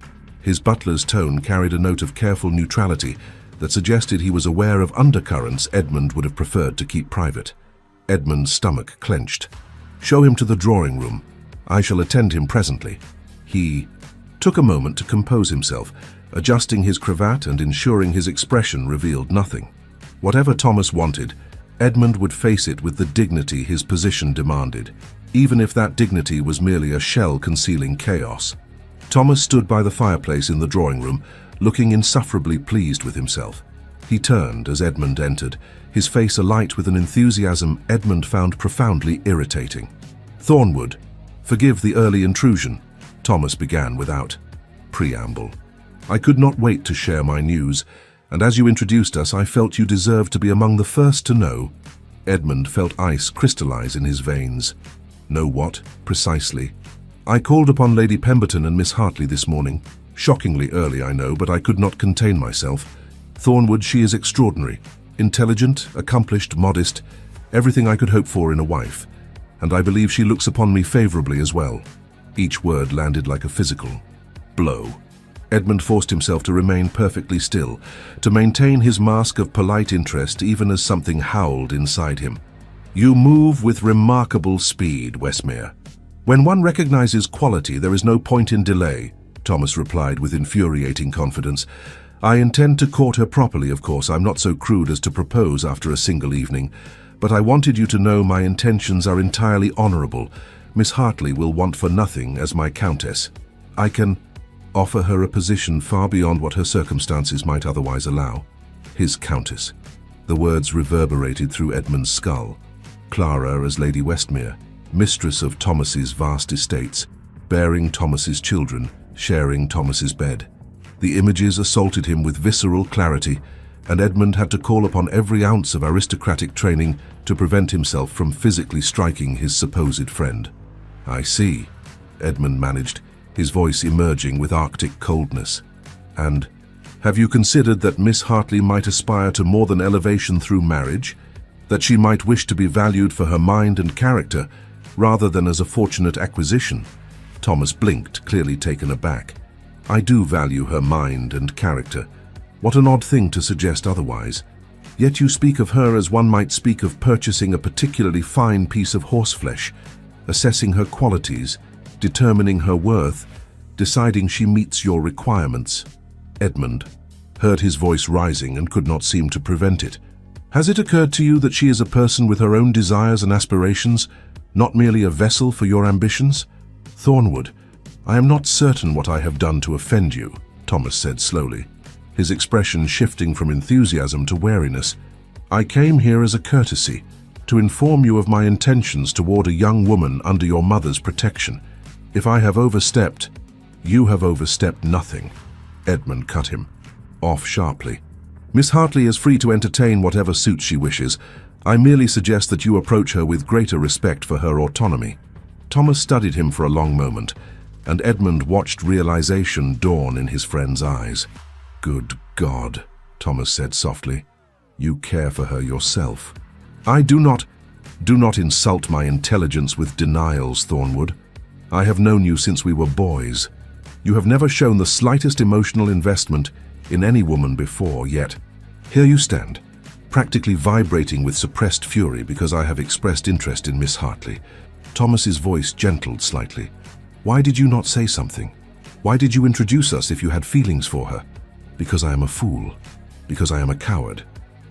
His butler's tone carried a note of careful neutrality that suggested he was aware of undercurrents Edmund would have preferred to keep private. Edmund's stomach clenched. "Show him to the drawing room. I shall attend him presently." He took a moment to compose himself, adjusting his cravat and ensuring his expression revealed nothing. Whatever Thomas wanted, Edmund would face it with the dignity his position demanded, even if that dignity was merely a shell concealing chaos. Thomas stood by the fireplace in the drawing room, looking insufferably pleased with himself. He turned as Edmund entered, his face alight with an enthusiasm Edmund found profoundly irritating. "Thornwood, forgive the early intrusion," Thomas began without preamble. "I could not wait to share my news, and as you introduced us, I felt you deserved to be among the first to know." Edmund felt ice crystallize in his veins. "Know what, precisely?" "I called upon Lady Pemberton and Miss Hartley this morning. Shockingly early, I know, but I could not contain myself. Thornwood, she is extraordinary. Intelligent, accomplished, modest, everything I could hope for in a wife. And I believe she looks upon me favorably as well." Each word landed like a physical blow. Edmund forced himself to remain perfectly still, to maintain his mask of polite interest even as something howled inside him. "You move with remarkable speed, Westmere. When one recognizes quality, there is no point in delay," Thomas replied with infuriating confidence. "I intend to court her properly, of course. I'm not so crude as to propose after a single evening. But I wanted you to know my intentions are entirely honorable. Miss Hartley will want for nothing as my countess. I can offer her a position far beyond what her circumstances might otherwise allow." His countess. The words reverberated through Edmund's skull. Clara as Lady Westmere, mistress of Thomas's vast estates, bearing Thomas's children, sharing Thomas's bed. The images assaulted him with visceral clarity, and Edmund had to call upon every ounce of aristocratic training to prevent himself from physically striking his supposed friend. "I see," Edmund managed, his voice emerging with arctic coldness. "And have you considered that Miss Hartley might aspire to more than elevation through marriage? That she might wish to be valued for her mind and character, rather than as a fortunate acquisition?" Thomas blinked, clearly taken aback. "I do value her mind and character. What an odd thing to suggest otherwise. Yet you speak of her as one might speak of purchasing a particularly fine piece of horseflesh, assessing her qualities, determining her worth, deciding she meets your requirements." Edmund heard his voice rising and could not seem to prevent it. "Has it occurred to you that she is a person with her own desires and aspirations, not merely a vessel for your ambitions?" "Thornwood, I am not certain what I have done to offend you," Thomas said slowly, his expression shifting from enthusiasm to wariness. "I came here as a courtesy, to inform you of my intentions toward a young woman under your mother's protection. If I have overstepped, you have overstepped nothing." Edmund cut him off sharply. "Miss Hartley is free to entertain whatever suits she wishes. I merely suggest that you approach her with greater respect for her autonomy." Thomas studied him for a long moment, and Edmund watched realization dawn in his friend's eyes. "Good God," Thomas said softly. "You care for her yourself." Do not insult my intelligence with denials, Thornwood. I have known you since we were boys. You have never shown the slightest emotional investment in any woman before, yet here you stand, practically vibrating with suppressed fury because I have expressed interest in Miss Hartley." Thomas's voice gentled slightly. "Why did you not say something? Why did you introduce us if you had feelings for her?" "Because I am a fool. Because I am a coward.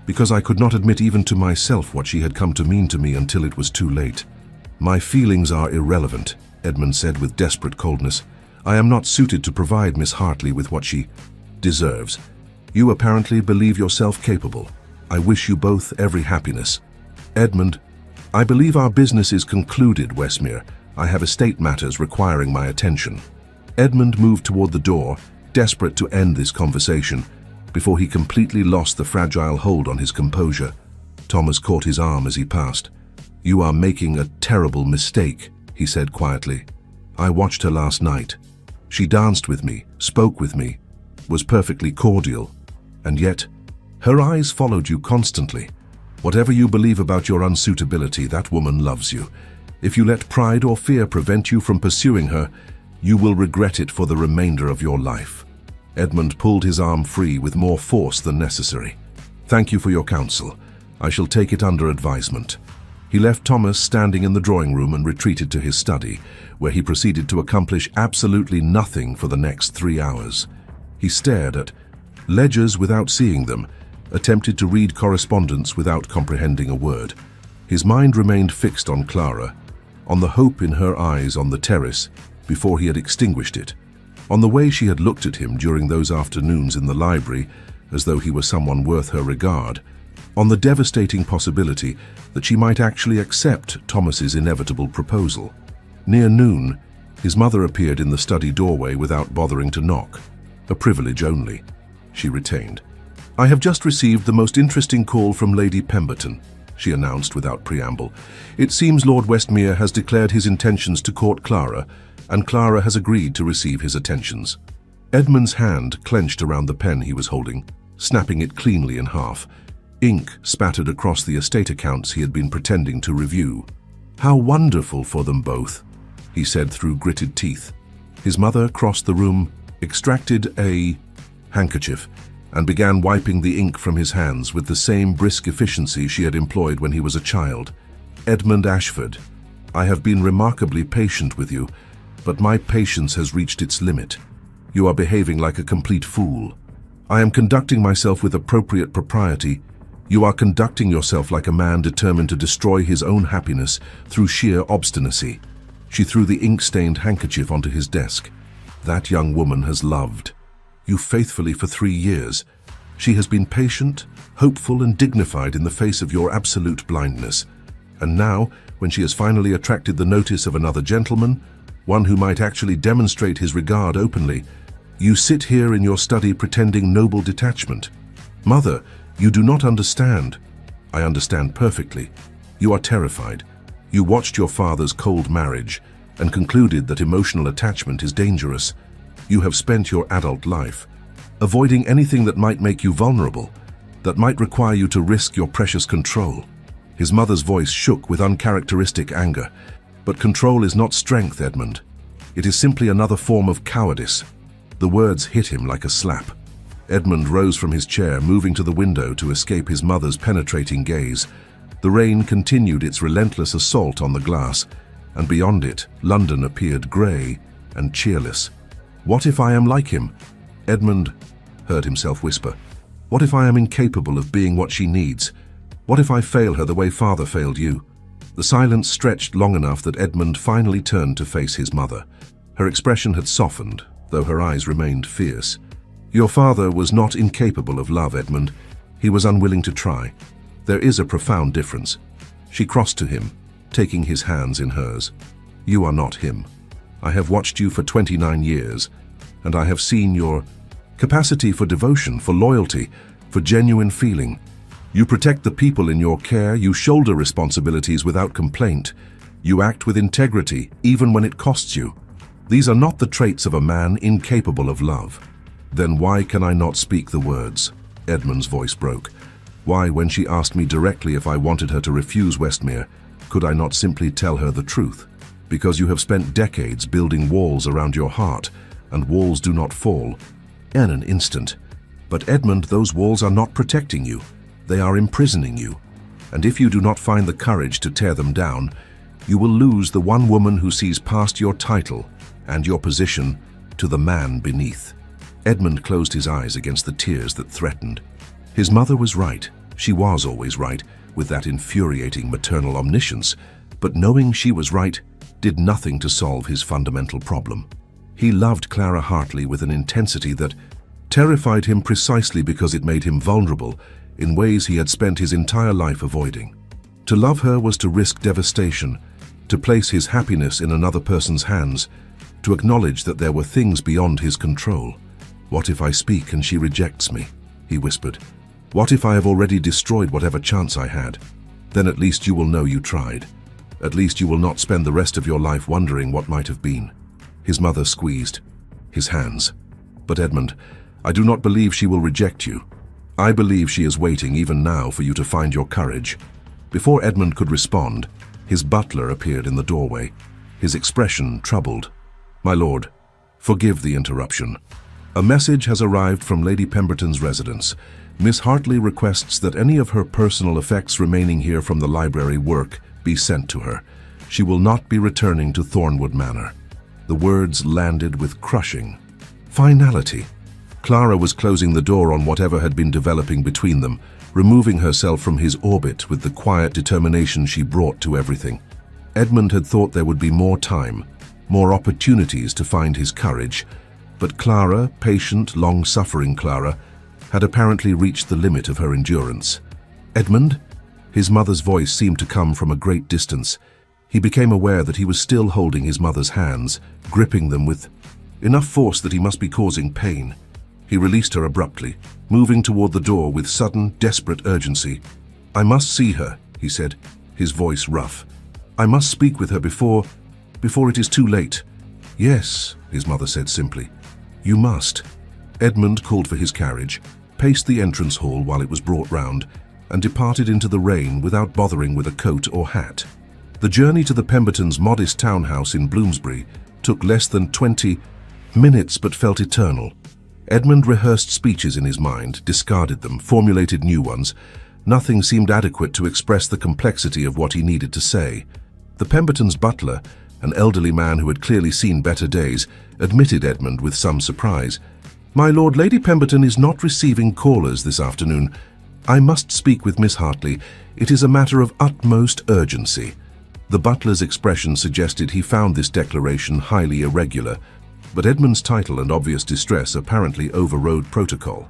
Because I could not admit even to myself what she had come to mean to me until it was too late." "My feelings are irrelevant," Edmund said with desperate coldness. "I am not suited to provide Miss Hartley with what she deserves. You apparently believe yourself capable. I wish you both every happiness." "Edmund, I believe our business is concluded, Westmere. I have estate matters requiring my attention." Edmund moved toward the door, desperate to end this conversation, before he completely lost the fragile hold on his composure. Thomas caught his arm as he passed. "You are making a terrible mistake," he said quietly. "I watched her last night. She danced with me, spoke with me, was perfectly cordial, and yet her eyes followed you constantly. Whatever you believe about your unsuitability, that woman loves you. If you let pride or fear prevent you from pursuing her, you will regret it for the remainder of your life." Edmund pulled his arm free with more force than necessary. "Thank you for your counsel. I shall take it under advisement." He left Thomas standing in the drawing room and retreated to his study, where he proceeded to accomplish absolutely nothing for the next 3 hours. He stared at ledgers without seeing them, attempted to read correspondence without comprehending a word. His mind remained fixed on Clara, on the hope in her eyes on the terrace before he had extinguished it, on the way she had looked at him during those afternoons in the library as though he were someone worth her regard, on the devastating possibility that she might actually accept Thomas's inevitable proposal. Near noon, his mother appeared in the study doorway without bothering to knock. "A privilege only," she retained. "I have just received the most interesting call from Lady Pemberton," she announced without preamble. "It seems Lord Westmere has declared his intentions to court Clara, and Clara has agreed to receive his attentions." Edmund's hand clenched around the pen he was holding, snapping it cleanly in half. Ink spattered across the estate accounts he had been pretending to review. "How wonderful for them both," he said through gritted teeth. His mother crossed the room, extracted a handkerchief and began wiping the ink from his hands with the same brisk efficiency she had employed when he was a child. "Edmund Ashford, I have been remarkably patient with you, but my patience has reached its limit. You are behaving like a complete fool. I am conducting myself with appropriate propriety. You are conducting yourself like a man determined to destroy his own happiness through sheer obstinacy." She threw the ink-stained handkerchief onto his desk. "That young woman has loved you faithfully for 3 years. She has been patient, hopeful, and dignified in the face of your absolute blindness. And now, when she has finally attracted the notice of another gentleman, one who might actually demonstrate his regard openly, you sit here in your study pretending noble detachment. Mother, you do not understand." "I understand perfectly. You are terrified. You watched your father's cold marriage and concluded that emotional attachment is dangerous. You have spent your adult life avoiding anything that might make you vulnerable, that might require you to risk your precious control." His mother's voice shook with uncharacteristic anger. "But control is not strength, Edmund. It is simply another form of cowardice." The words hit him like a slap. Edmund rose from his chair, moving to the window to escape his mother's penetrating gaze. The rain continued its relentless assault on the glass, and beyond it, London appeared grey and cheerless. "What if I am like him?" Edmund heard himself whisper. "What if I am incapable of being what she needs? What if I fail her the way father failed you?" The silence stretched long enough that Edmund finally turned to face his mother. Her expression had softened, though her eyes remained fierce. "Your father was not incapable of love, Edmund. He was unwilling to try. There is a profound difference." She crossed to him, taking his hands in hers. "You are not him. I have watched you for 29 years, and I have seen your capacity for devotion, for loyalty, for genuine feeling. You protect the people in your care, you shoulder responsibilities without complaint, you act with integrity, even when it costs you. These are not the traits of a man incapable of love." "Then why can I not speak the words?" Edmund's voice broke. "Why, when she asked me directly if I wanted her to refuse Westmere, could I not simply tell her the truth? Because you have spent decades building walls around your heart, and walls do not fall in an instant. But Edmund, those walls are not protecting you. They are imprisoning you. And if you do not find the courage to tear them down, you will lose the one woman who sees past your title and your position to the man beneath." Edmund closed his eyes against the tears that threatened. His mother was right. She was always right, with that infuriating maternal omniscience, but knowing she was right did nothing to solve his fundamental problem. He loved Clara Hartley with an intensity that terrified him precisely because it made him vulnerable in ways he had spent his entire life avoiding. To love her was to risk devastation, to place his happiness in another person's hands, to acknowledge that there were things beyond his control. "What if I speak and she rejects me?" he whispered. "What if I have already destroyed whatever chance I had? Then at least you will know you tried. At least you will not spend the rest of your life wondering what might have been." His mother squeezed his hands. "But Edmund, I do not believe she will reject you. I believe she is waiting even now for you to find your courage." Before Edmund could respond, his butler appeared in the doorway, his expression troubled. "My lord, forgive the interruption. A message has arrived from Lady Pemberton's residence. Miss Hartley requests that any of her personal effects remaining here from the library work be sent to her. She will not be returning to Thornwood Manor." The words landed with crushing finality. Clara was closing the door on whatever had been developing between them, removing herself from his orbit with the quiet determination she brought to everything. Edmund had thought there would be more time, more opportunities to find his courage, but Clara, patient, long-suffering Clara, had apparently reached the limit of her endurance. "Edmund?" His mother's voice seemed to come from a great distance. He became aware that he was still holding his mother's hands, gripping them with enough force that he must be causing pain. He released her abruptly, moving toward the door with sudden, desperate urgency. "I must see her," he said, his voice rough. "I must speak with her before it is too late." "Yes," his mother said simply. "You must." Edmund called for his carriage, paced the entrance hall while it was brought round, and departed into the rain without bothering with a coat or hat. The journey to the Pembertons' modest townhouse in Bloomsbury took less than 20 Minutes but felt eternal. Edmund rehearsed speeches in his mind, discarded them, formulated new ones. Nothing seemed adequate to express the complexity of what he needed to say. The Pembertons' butler, an elderly man who had clearly seen better days, admitted Edmund with some surprise. "My lord, Lady Pemberton is not receiving callers this afternoon. I must speak with Miss Hartley. It is a matter of utmost urgency." The butler's expression suggested he found this declaration highly irregular, but Edmund's title and obvious distress apparently overrode protocol.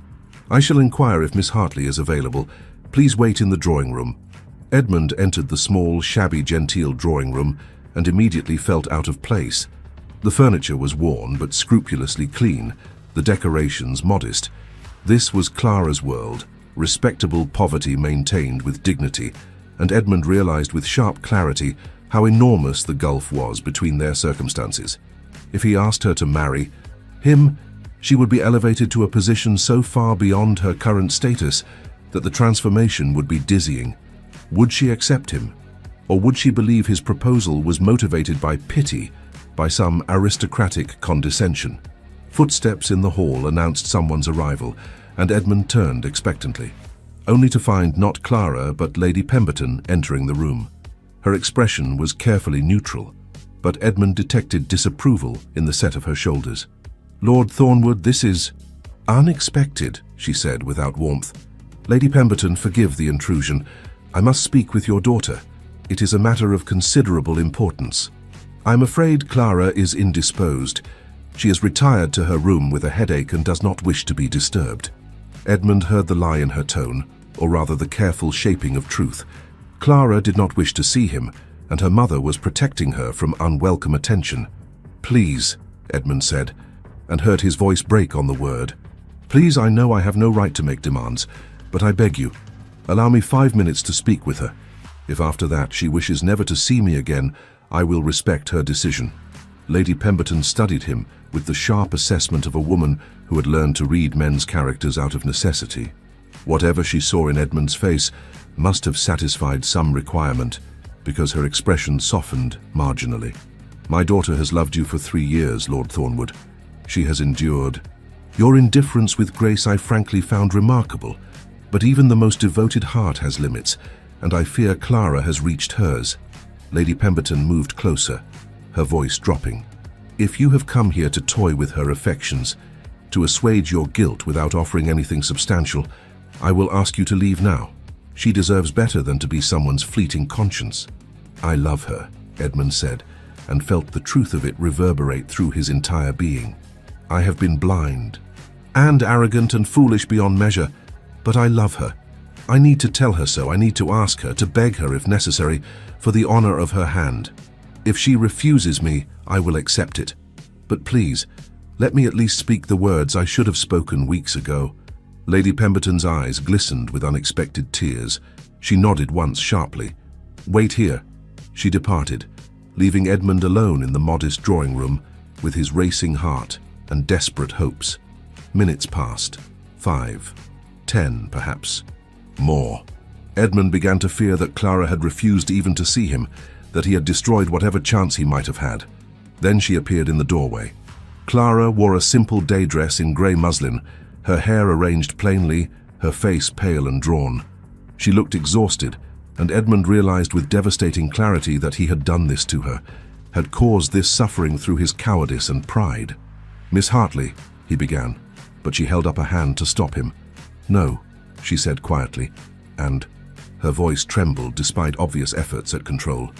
"I shall inquire if Miss Hartley is available. Please wait in the drawing room." Edmund entered the small, shabby-genteel drawing room and immediately felt out of place. The furniture was worn but scrupulously clean, the decorations modest. This was Clara's world, respectable poverty maintained with dignity, and Edmund realized with sharp clarity how enormous the gulf was between their circumstances. If he asked her to marry him, she would be elevated to a position so far beyond her current status that the transformation would be dizzying. Would she accept him? Or would she believe his proposal was motivated by pity, by some aristocratic condescension? Footsteps in the hall announced someone's arrival, and Edmund turned expectantly, only to find not Clara but Lady Pemberton entering the room. Her expression was carefully neutral, but Edmund detected disapproval in the set of her shoulders. "Lord Thornwood, this is unexpected," she said without warmth. "Lady Pemberton, forgive the intrusion. I must speak with your daughter. It is a matter of considerable importance. I'm afraid Clara is indisposed. She has retired to her room with a headache and does not wish to be disturbed." Edmund heard the lie in her tone, or rather the careful shaping of truth. Clara did not wish to see him, and her mother was protecting her from unwelcome attention. "Please," Edmund said, and heard his voice break on the word. "Please, I know I have no right to make demands, but I beg you, allow me 5 minutes to speak with her. If after that she wishes never to see me again, I will respect her decision." Lady Pemberton studied him with the sharp assessment of a woman who had learned to read men's characters out of necessity. Whatever she saw in Edmund's face must have satisfied some requirement, because her expression softened marginally. "My daughter has loved you for 3 years, Lord Thornwood. She has endured. Your indifference with Grace I frankly found remarkable, but even the most devoted heart has limits, and I fear Clara has reached hers." Lady Pemberton moved closer, her voice dropping. "If you have come here to toy with her affections, to assuage your guilt without offering anything substantial, I will ask you to leave now. She deserves better than to be someone's fleeting conscience." "I love her," Edmund said, and felt the truth of it reverberate through his entire being. "I have been blind, and arrogant and foolish beyond measure, but I love her. I need to tell her so. I need to ask her, to beg her if necessary, for the honor of her hand. If she refuses me, I will accept it. But please, let me at least speak the words I should have spoken weeks ago." Lady Pemberton's eyes glistened with unexpected tears. She nodded once sharply. "Wait here." She departed, leaving Edmund alone in the modest drawing room with his racing heart and desperate hopes. Minutes passed. 5, 10, perhaps. More. Edmund began to fear that Clara had refused even to see him, that he had destroyed whatever chance he might have had. Then she appeared in the doorway. Clara wore a simple day dress in grey muslin, her hair arranged plainly, her face pale and drawn. She looked exhausted, and Edmund realized with devastating clarity that he had done this to her, had caused this suffering through his cowardice and pride. "Miss Hartley," he began, but she held up a hand to stop him. "No," she said quietly, and her voice trembled despite obvious efforts at control.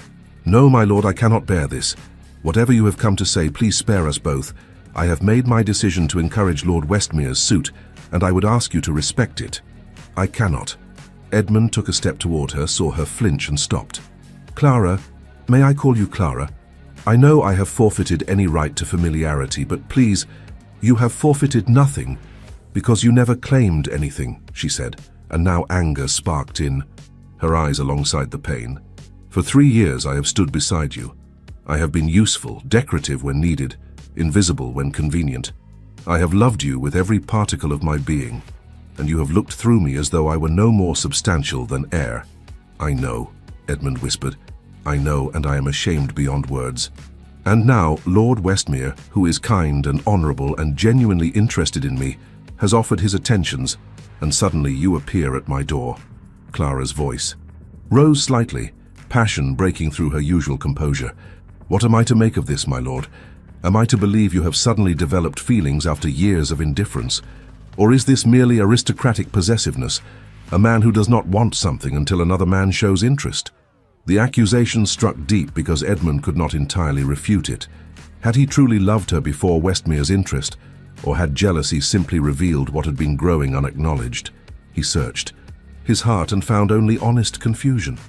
"No, my lord, I cannot bear this. Whatever you have come to say, please spare us both. I have made my decision to encourage Lord Westmere's suit, and I would ask you to respect it." "I cannot." Edmund took a step toward her, saw her flinch and stopped. "Clara, may I call you Clara? I know I have forfeited any right to familiarity, but please, you have forfeited nothing, because you never claimed anything," she said, and now anger sparked in her eyes alongside the pain. "For 3 years I have stood beside you. I have been useful, decorative when needed, invisible when convenient. I have loved you with every particle of my being, and you have looked through me as though I were no more substantial than air." "I know," Edmund whispered. "I know, and I am ashamed beyond words." And now Lord Westmere, who is kind and honorable and genuinely interested in me, has offered his attentions, and suddenly you appear at my door." Clara's voice rose slightly, passion breaking through her usual composure. "What am I to make of this, my lord? Am I to believe you have suddenly developed feelings after years of indifference? Or is this merely aristocratic possessiveness, a man who does not want something until another man shows interest?" The accusation struck deep because Edmund could not entirely refute it. Had he truly loved her before Westmere's interest, or had jealousy simply revealed what had been growing unacknowledged? He searched his heart and found only honest confusion.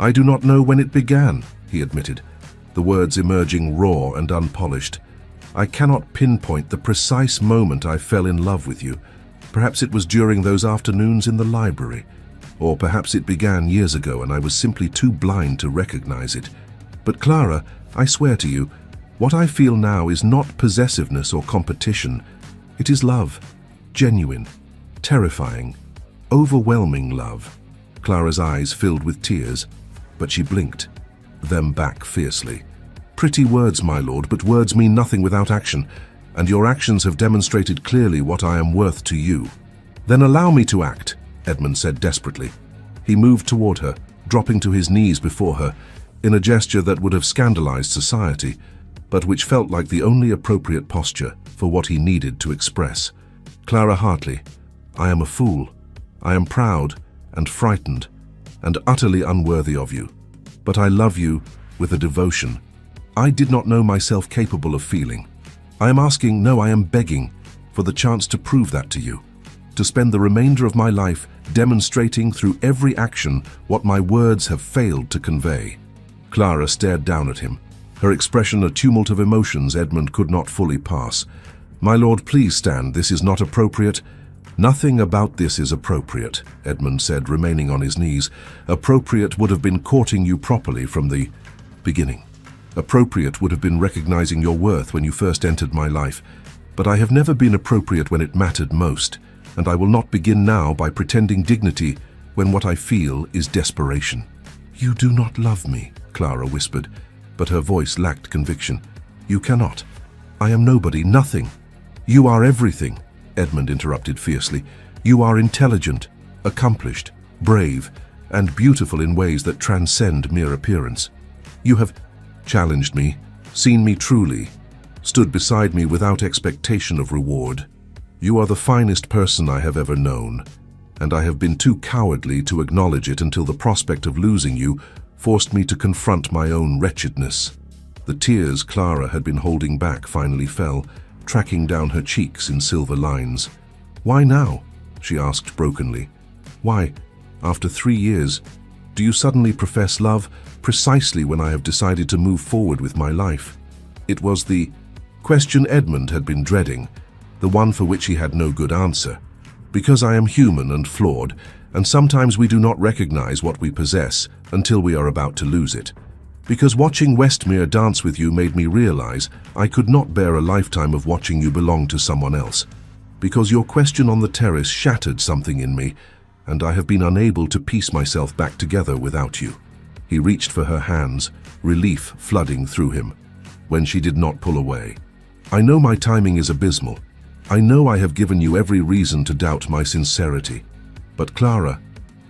"I do not know when it began," he admitted, the words emerging raw and unpolished. "I cannot pinpoint the precise moment I fell in love with you. Perhaps it was during those afternoons in the library. Or perhaps it began years ago and I was simply too blind to recognize it. But Clara, I swear to you, what I feel now is not possessiveness or competition. It is love. Genuine, terrifying, overwhelming love." Clara's eyes filled with tears, but she blinked them back fiercely. "Pretty words, my lord, but words mean nothing without action, and your actions have demonstrated clearly what I am worth to you." "Then allow me to act," Edmund said desperately. He moved toward her, dropping to his knees before her, in a gesture that would have scandalized society, but which felt like the only appropriate posture for what he needed to express. "Clara Hartley, I am a fool. I am proud and frightened and utterly unworthy of you. But I love you with a devotion I did not know myself capable of feeling. I am asking, no, I am begging, for the chance to prove that to you, to spend the remainder of my life demonstrating through every action what my words have failed to convey." Clara stared down at him, her expression a tumult of emotions Edmund could not fully pass. "My lord, please stand. This is not appropriate." "Nothing about this is appropriate," Edmund said, remaining on his knees. "Appropriate would have been courting you properly from the beginning. Appropriate would have been recognizing your worth when you first entered my life. But I have never been appropriate when it mattered most, and I will not begin now by pretending dignity when what I feel is desperation." "You do not love me," Clara whispered, but her voice lacked conviction. "You cannot. I am nobody, nothing." "You are everything," Edmund interrupted fiercely. "You are intelligent, accomplished, brave, and beautiful in ways that transcend mere appearance. You have challenged me, seen me truly, stood beside me without expectation of reward. You are the finest person I have ever known, and I have been too cowardly to acknowledge it until the prospect of losing you forced me to confront my own wretchedness." The tears Clara had been holding back finally fell, tracking down her cheeks in silver lines. "Why now?" she asked brokenly. "Why, after 3 years, do you suddenly profess love precisely when I have decided to move forward with my life?" It was the question Edmund had been dreading, the one for which he had no good answer. "Because I am human and flawed, and sometimes we do not recognize what we possess until we are about to lose it. Because watching Westmere dance with you made me realize I could not bear a lifetime of watching you belong to someone else. Because your question on the terrace shattered something in me, and I have been unable to piece myself back together without you." He reached for her hands, relief flooding through him, when she did not pull away. "I know my timing is abysmal. I know I have given you every reason to doubt my sincerity. But Clara,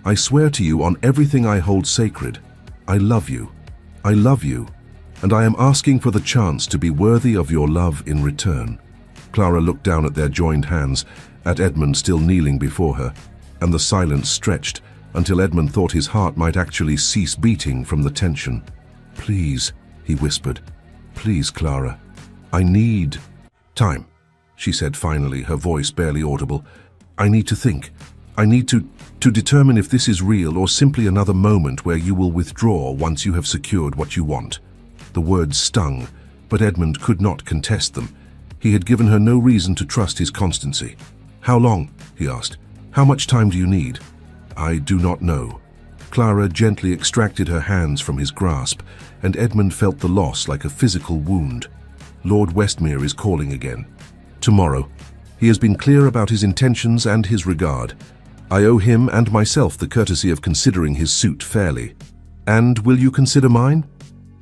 I swear to you on everything I hold sacred, I love you. I love you, and I am asking for the chance to be worthy of your love in return." Clara looked down at their joined hands, at Edmund still kneeling before her, and the silence stretched until Edmund thought his heart might actually cease beating from the tension. "Please," he whispered. "Please, Clara. I need time," she said finally, her voice barely audible. "I need to think. I need to determine if this is real or simply another moment where you will withdraw once you have secured what you want." The words stung, but Edmund could not contest them. He had given her no reason to trust his constancy. "How long?" he asked. "How much time do you need?" "I do not know." Clara gently extracted her hands from his grasp, and Edmund felt the loss like a physical wound. "Lord Westmere is calling again. Tomorrow. He has been clear about his intentions and his regard. I owe him and myself the courtesy of considering his suit fairly. And will you consider mine?"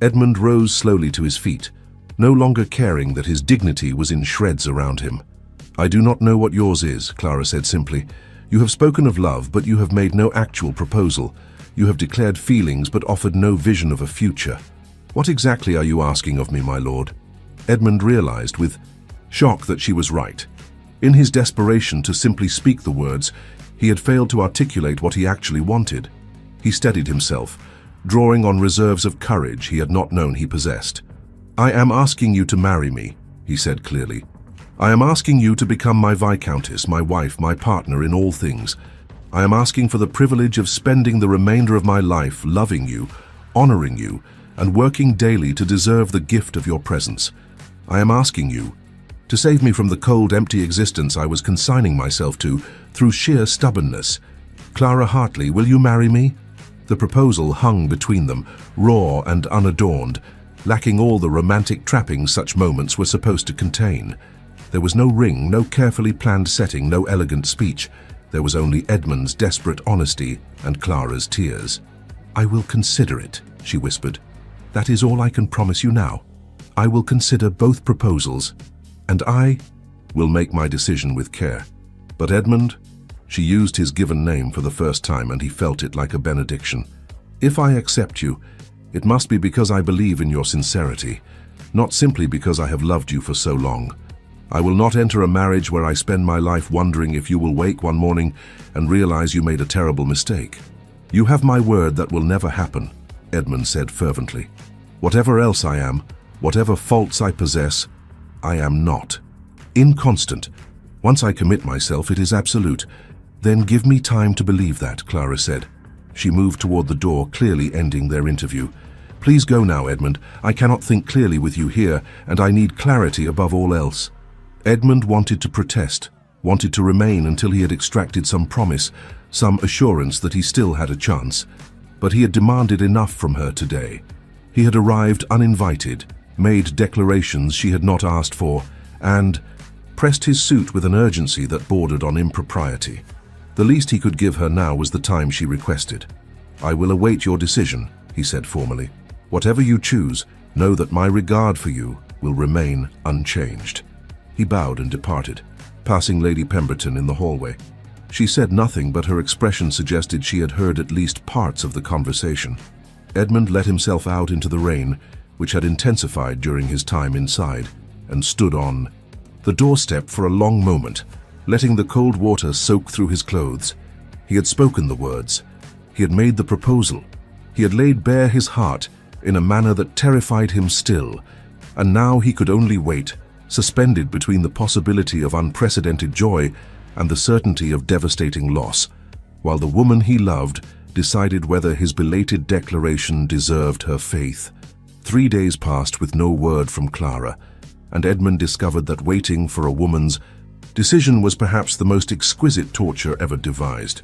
Edmund rose slowly to his feet, no longer caring that his dignity was in shreds around him. "I do not know what yours is," Clara said simply. "You have spoken of love, but you have made no actual proposal. You have declared feelings, but offered no vision of a future. What exactly are you asking of me, my lord?" Edmund realized with shock that she was right. In his desperation to simply speak the words, he had failed to articulate what he actually wanted. He steadied himself, drawing on reserves of courage he had not known he possessed. "I am asking you to marry me," he said clearly. "I am asking you to become my viscountess, my wife, my partner in all things. I am asking for the privilege of spending the remainder of my life loving you, honoring you, and working daily to deserve the gift of your presence. I am asking you to save me from the cold, empty existence I was consigning myself to through sheer stubbornness. Clara Hartley, will you marry me?" The proposal hung between them, raw and unadorned, lacking all the romantic trappings such moments were supposed to contain. There was no ring, no carefully planned setting, no elegant speech. There was only Edmund's desperate honesty and Clara's tears. "I will consider it," she whispered. "That is all I can promise you now. I will consider both proposals, and I will make my decision with care." But Edmund, she used his given name for the first time, and he felt it like a benediction. "If I accept you, it must be because I believe in your sincerity, not simply because I have loved you for so long. I will not enter a marriage where I spend my life wondering if you will wake one morning and realize you made a terrible mistake." "You have my word that will never happen," Edmund said fervently. "Whatever else I am, whatever faults I possess, I am not inconstant. Once I commit myself, it is absolute. Then give me time to believe that," Clara said. She moved toward the door, clearly ending their interview. "Please go now, Edmund. I cannot think clearly with you here, and I need clarity above all else." Edmund wanted to protest, wanted to remain until he had extracted some promise, some assurance that he still had a chance. But he had demanded enough from her today. He had arrived uninvited, made declarations she had not asked for, and pressed his suit with an urgency that bordered on impropriety. The least he could give her now was the time she requested. "I will await your decision," he said formally. "Whatever you choose, know that my regard for you will remain unchanged." He bowed and departed, passing Lady Pemberton in the hallway. She said nothing, but her expression suggested she had heard at least parts of the conversation. Edmund let himself out into the rain, which had intensified during his time inside, and stood on the doorstep for a long moment, letting the cold water soak through his clothes. He had spoken the words. He had made the proposal. He had laid bare his heart in a manner that terrified him still, and now he could only wait, suspended between the possibility of unprecedented joy and the certainty of devastating loss, while the woman he loved decided whether his belated declaration deserved her faith. 3 days passed with no word from Clara, and Edmund discovered that waiting for a woman's decision was perhaps the most exquisite torture ever devised.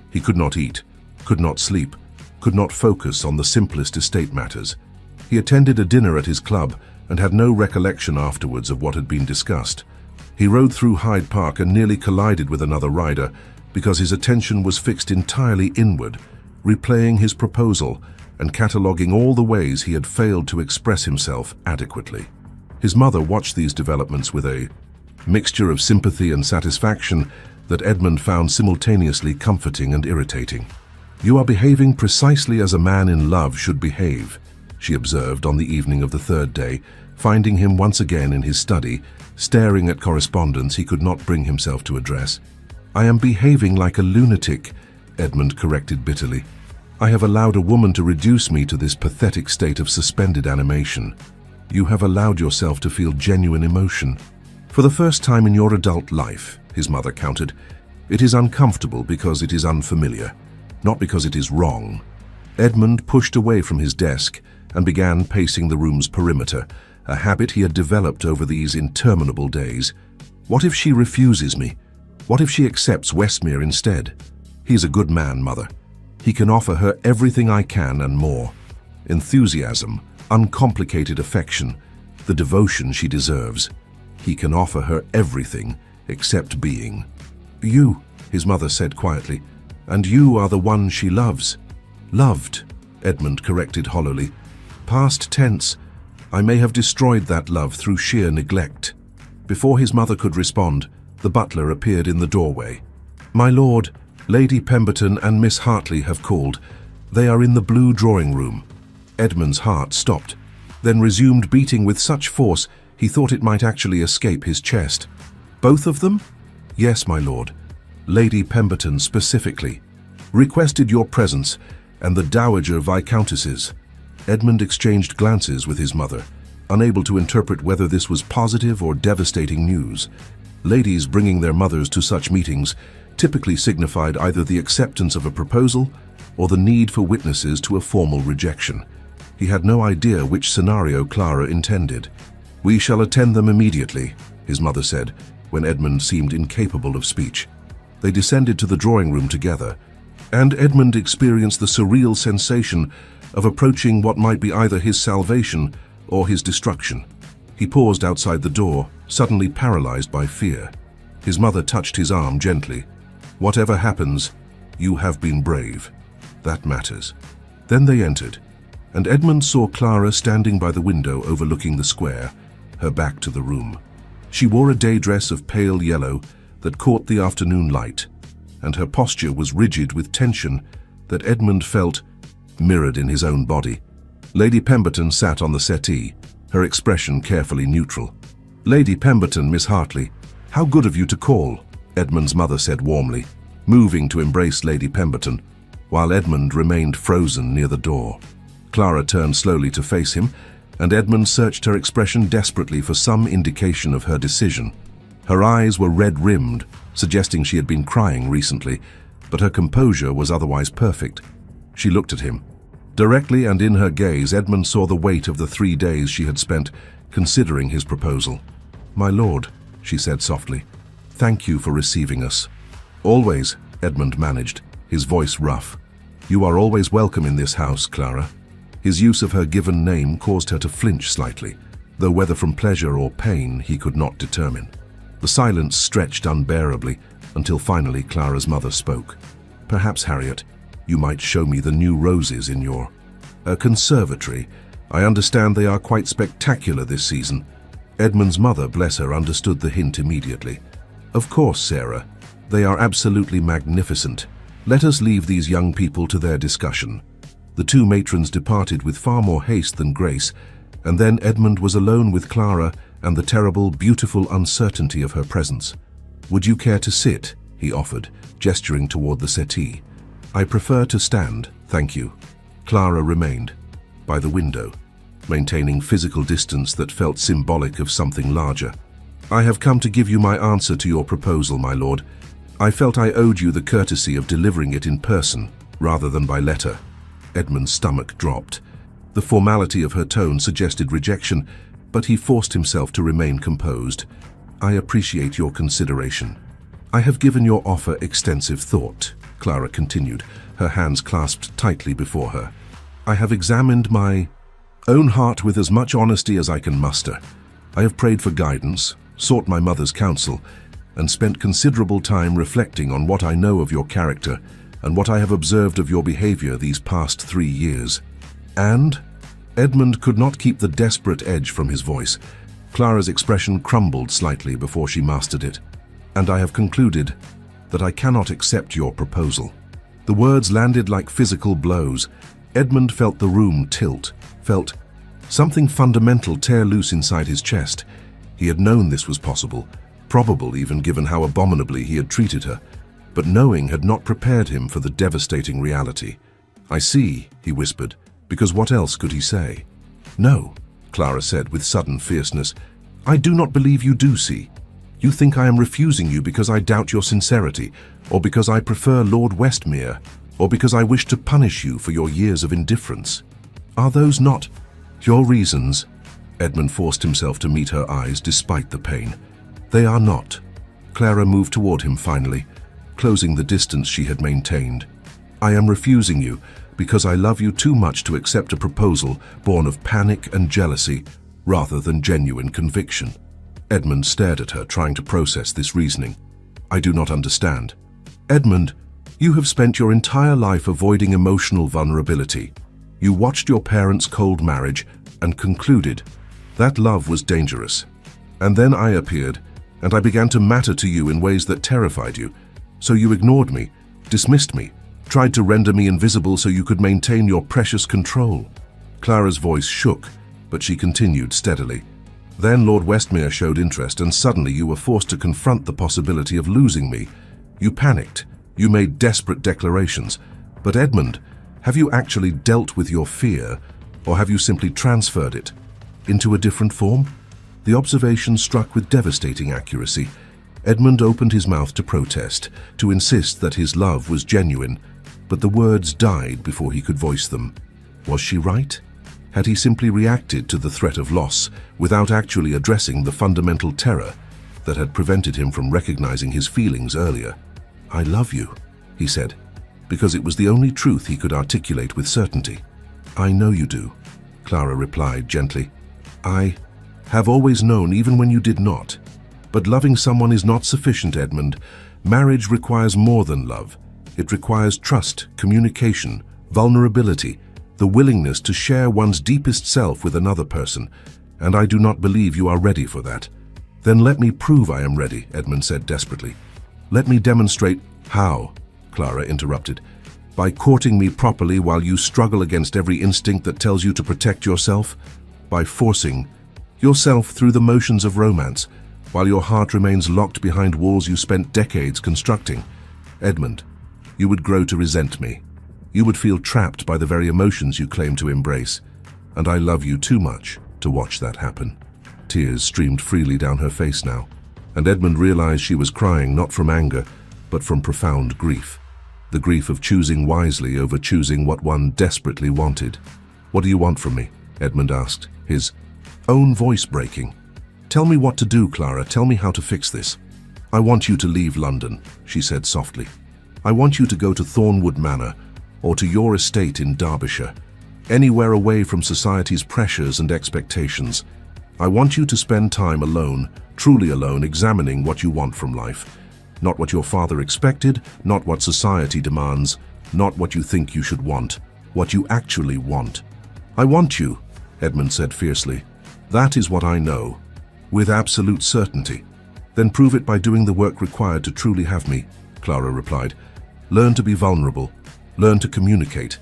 He could not eat, could not sleep, could not focus on the simplest estate matters. He attended a dinner at his club and had no recollection afterwards of what had been discussed. He rode through Hyde Park and nearly collided with another rider because his attention was fixed entirely inward, replaying his proposal and cataloguing all the ways he had failed to express himself adequately. His mother watched these developments with a mixture of sympathy and satisfaction that Edmund found simultaneously comforting and irritating. "You are behaving precisely as a man in love should behave," she observed on the evening of the third day, finding him once again in his study, staring at correspondence he could not bring himself to address. "I am behaving like a lunatic," Edmund corrected bitterly. "I have allowed a woman to reduce me to this pathetic state of suspended animation. You have allowed yourself to feel genuine emotion. For the first time in your adult life," his mother countered. "It is uncomfortable because it is unfamiliar, not because it is wrong." Edmund pushed away from his desk and began pacing the room's perimeter, a habit he had developed over these interminable days. "What if she refuses me? What if she accepts Westmere instead? He's a good man, Mother. He can offer her everything I can and more. Enthusiasm, uncomplicated affection, the devotion she deserves. He can offer her everything except being." "You," his mother said quietly, "and you are the one she loves." "Loved," Edmund corrected hollowly. "Past tense. I may have destroyed that love through sheer neglect." Before his mother could respond, the butler appeared in the doorway. "My lord, Lady Pemberton and Miss Hartley have called. They are in the blue drawing room." Edmund's heart stopped, then resumed beating with such force he thought it might actually escape his chest. "Both of them?" "Yes, my lord. Lady Pemberton specifically. Requested your presence, and the Dowager Viscountess's." Edmund exchanged glances with his mother, unable to interpret whether this was positive or devastating news. Ladies bringing their mothers to such meetings typically signified either the acceptance of a proposal or the need for witnesses to a formal rejection. He had no idea which scenario Clara intended. "We shall attend them immediately," his mother said, when Edmund seemed incapable of speech. They descended to the drawing room together, and Edmund experienced the surreal sensation of approaching what might be either his salvation or his destruction. He paused outside the door, suddenly paralyzed by fear. His mother touched his arm gently. "Whatever happens, you have been brave. That matters." Then they entered, and Edmund saw Clara standing by the window overlooking the square, her back to the room. She wore a day dress of pale yellow that caught the afternoon light, and her posture was rigid with tension that Edmund felt mirrored in his own body. Lady Pemberton sat on the settee, her expression carefully neutral. "Lady Pemberton, Miss Hartley, how good of you to call," Edmund's mother said warmly, moving to embrace Lady Pemberton, while Edmund remained frozen near the door. Clara turned slowly to face him, and Edmund searched her expression desperately for some indication of her decision. Her eyes were red-rimmed, suggesting she had been crying recently, but her composure was otherwise perfect. She looked at him. Directly and in her gaze, Edmund saw the weight of the 3 days she had spent considering his proposal. "My lord," she said softly, "thank you for receiving us." "Always," Edmund managed, his voice rough. "You are always welcome in this house, Clara." His use of her given name caused her to flinch slightly, though whether from pleasure or pain he could not determine. The silence stretched unbearably until finally Clara's mother spoke. "Perhaps, Harriet, you might show me the new roses in your conservatory. I understand they are quite spectacular this season." Edmund's mother, bless her, understood the hint immediately. "Of course, Sarah. They are absolutely magnificent. Let us leave these young people to their discussion." The two matrons departed with far more haste than grace, and then Edmund was alone with Clara and the terrible, beautiful uncertainty of her presence. "Would you care to sit?" he offered, gesturing toward the settee. "I prefer to stand, thank you." Clara remained by the window, maintaining physical distance that felt symbolic of something larger. "I have come to give you my answer to your proposal, my lord. I felt I owed you the courtesy of delivering it in person, rather than by letter." Edmund's stomach dropped. The formality of her tone suggested rejection, but he forced himself to remain composed. "I appreciate your consideration. I have given your offer extensive thought," Clara continued, her hands clasped tightly before her. "I have examined my own heart with as much honesty as I can muster. I have prayed for guidance, sought my mother's counsel, and spent considerable time reflecting on what I know of your character and what I have observed of your behavior these past 3 years. And?" Edmund could not keep the desperate edge from his voice. Clara's expression crumbled slightly before she mastered it. "And I have concluded that I cannot accept your proposal." The words landed like physical blows. Edmund felt the room tilt, felt something fundamental tear loose inside his chest. He had known this was possible, probable even given how abominably he had treated her, but knowing had not prepared him for the devastating reality. "I see," he whispered, because what else could he say? "No," Clara said with sudden fierceness. "I do not believe you do see. You think I am refusing you because I doubt your sincerity, or because I prefer Lord Westmere, or because I wish to punish you for your years of indifference. Are those not your reasons?" Edmund forced himself to meet her eyes despite the pain. "They are not." Clara moved toward him finally, closing the distance she had maintained. "I am refusing you because I love you too much to accept a proposal born of panic and jealousy rather than genuine conviction." Edmund stared at her, trying to process this reasoning. "I do not understand." "Edmund, you have spent your entire life avoiding emotional vulnerability. You watched your parents' cold marriage and concluded That love was dangerous. And then I appeared, and I began to matter to you in ways that terrified you. So you ignored me, dismissed me, tried to render me invisible so you could maintain your precious control. Clara's voice shook, but she continued steadily. Then Lord Westmere showed interest, and suddenly you were forced to confront the possibility of losing me. You panicked. You made desperate declarations. But Edmund, have you actually dealt with your fear, or have you simply transferred it into a different form? The observation struck with devastating accuracy. Edmund opened his mouth to protest, to insist that his love was genuine, but the words died before he could voice them. Was she right? Had he simply reacted to the threat of loss without actually addressing the fundamental terror that had prevented him from recognizing his feelings earlier? "I love you," he said, because it was the only truth he could articulate with certainty. "I know you do," Clara replied gently. "I have always known, even when you did not. But loving someone is not sufficient, Edmund. Marriage requires more than love. It requires trust, communication, vulnerability, the willingness to share one's deepest self with another person, and I do not believe you are ready for that." "Then let me prove I am ready," Edmund said desperately. "Let me demonstrate." "How?" Clara interrupted. "By courting me properly while you struggle against every instinct that tells you to protect yourself? By forcing yourself through the motions of romance, while your heart remains locked behind walls you spent decades constructing? Edmund, you would grow to resent me. You would feel trapped by the very emotions you claim to embrace, and I love you too much to watch that happen." Tears streamed freely down her face now, and Edmund realized she was crying not from anger, but from profound grief. The grief of choosing wisely over choosing what one desperately wanted. "What do you want from me?" Edmund asked, his own voice breaking. "Tell me what to do, Clara. Tell me how to fix this." "I want you to leave London," she said softly. "I want you to go to Thornwood Manor, or to your estate in Derbyshire, anywhere away from society's pressures and expectations. I want you to spend time alone, truly alone, examining what you want from life. Not what your father expected, not what society demands, not what you think you should want, what you actually want." "I want you," Edmund said fiercely. "That is what I know, with absolute certainty." "Then prove it by doing the work required to truly have me," Clara replied. "Learn to be vulnerable. Learn to communicate.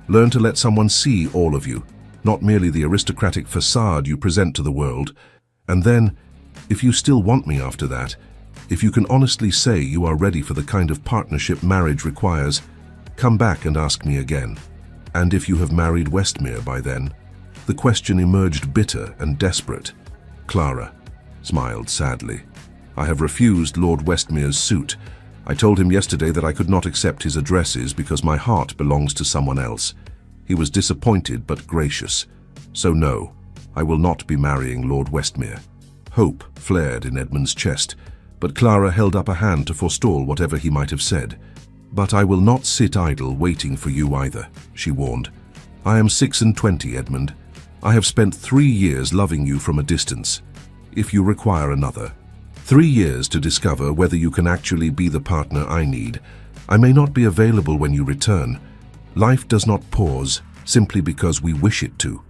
Learn to let someone see all of you, not merely the aristocratic facade you present to the world. And then, if you still want me after that, if you can honestly say you are ready for the kind of partnership marriage requires, come back and ask me again. And if you have married Westmere by then?" The question emerged bitter and desperate. Clara smiled sadly. "I have refused Lord Westmere's suit. I told him yesterday that I could not accept his addresses because my heart belongs to someone else. He was disappointed but gracious. So no, I will not be marrying Lord Westmere." Hope flared in Edmund's chest, but Clara held up a hand to forestall whatever he might have said. "But I will not sit idle waiting for you either," she warned. "I am 26, Edmund. I have spent 3 years loving you from a distance. If you require another, 3 years to discover whether you can actually be the partner I need. I may not be available when you return. Life does not pause simply because we wish it to."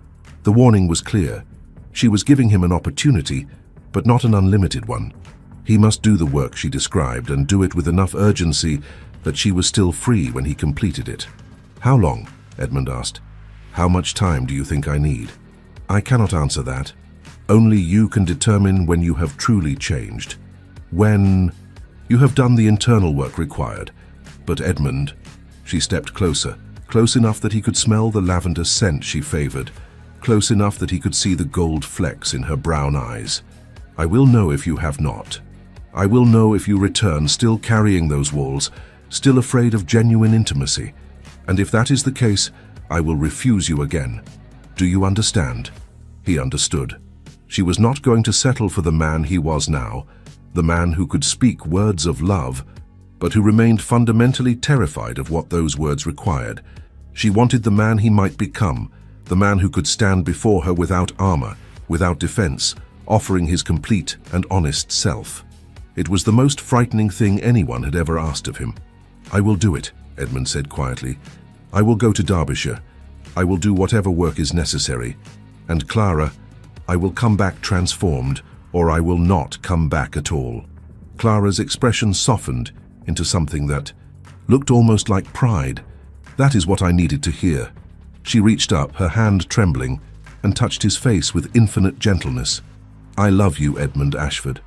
The warning was clear. She was giving him an opportunity, but not an unlimited one. He must do the work she described and do it with enough urgency that she was still free when he completed it. "How long?" Edmund asked. "How much time do you think I need?" "I cannot answer that. Only you can determine when you have truly changed. When you have done the internal work required." But Edmund, she stepped closer, close enough that he could smell the lavender scent she favored, close enough that he could see the gold flecks in her brown eyes. "I will know if you have not. I will know if you return still carrying those walls, still afraid of genuine intimacy. And if that is the case, I will refuse you again. Do you understand?" He understood. She was not going to settle for the man he was now, the man who could speak words of love, but who remained fundamentally terrified of what those words required. She wanted the man he might become, the man who could stand before her without armor, without defense, offering his complete and honest self. It was the most frightening thing anyone had ever asked of him. "I will do it," Edmund said quietly. "I will go to Derbyshire. I will do whatever work is necessary. And Clara, I will come back transformed, or I will not come back at all." Clara's expression softened into something that looked almost like pride. "That is what I needed to hear." She reached up, her hand trembling, and touched his face with infinite gentleness. "I love you, Edmund Ashford.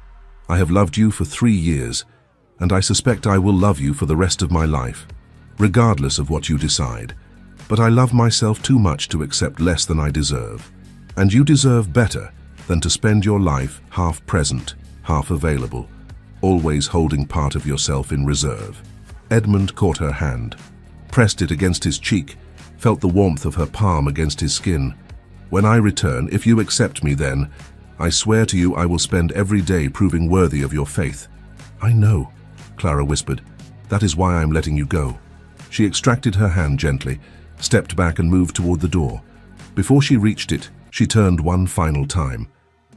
I have loved you for 3 years, and I suspect I will love you for the rest of my life, regardless of what you decide. But I love myself too much to accept less than I deserve. And you deserve better than to spend your life half present, half available, always holding part of yourself in reserve." Edmund caught her hand, pressed it against his cheek, felt the warmth of her palm against his skin. "When I return, if you accept me then, I swear to you I will spend every day proving worthy of your faith." "I know," Clara whispered. "That is why I am letting you go." She extracted her hand gently, stepped back and moved toward the door. Before she reached it, she turned one final time.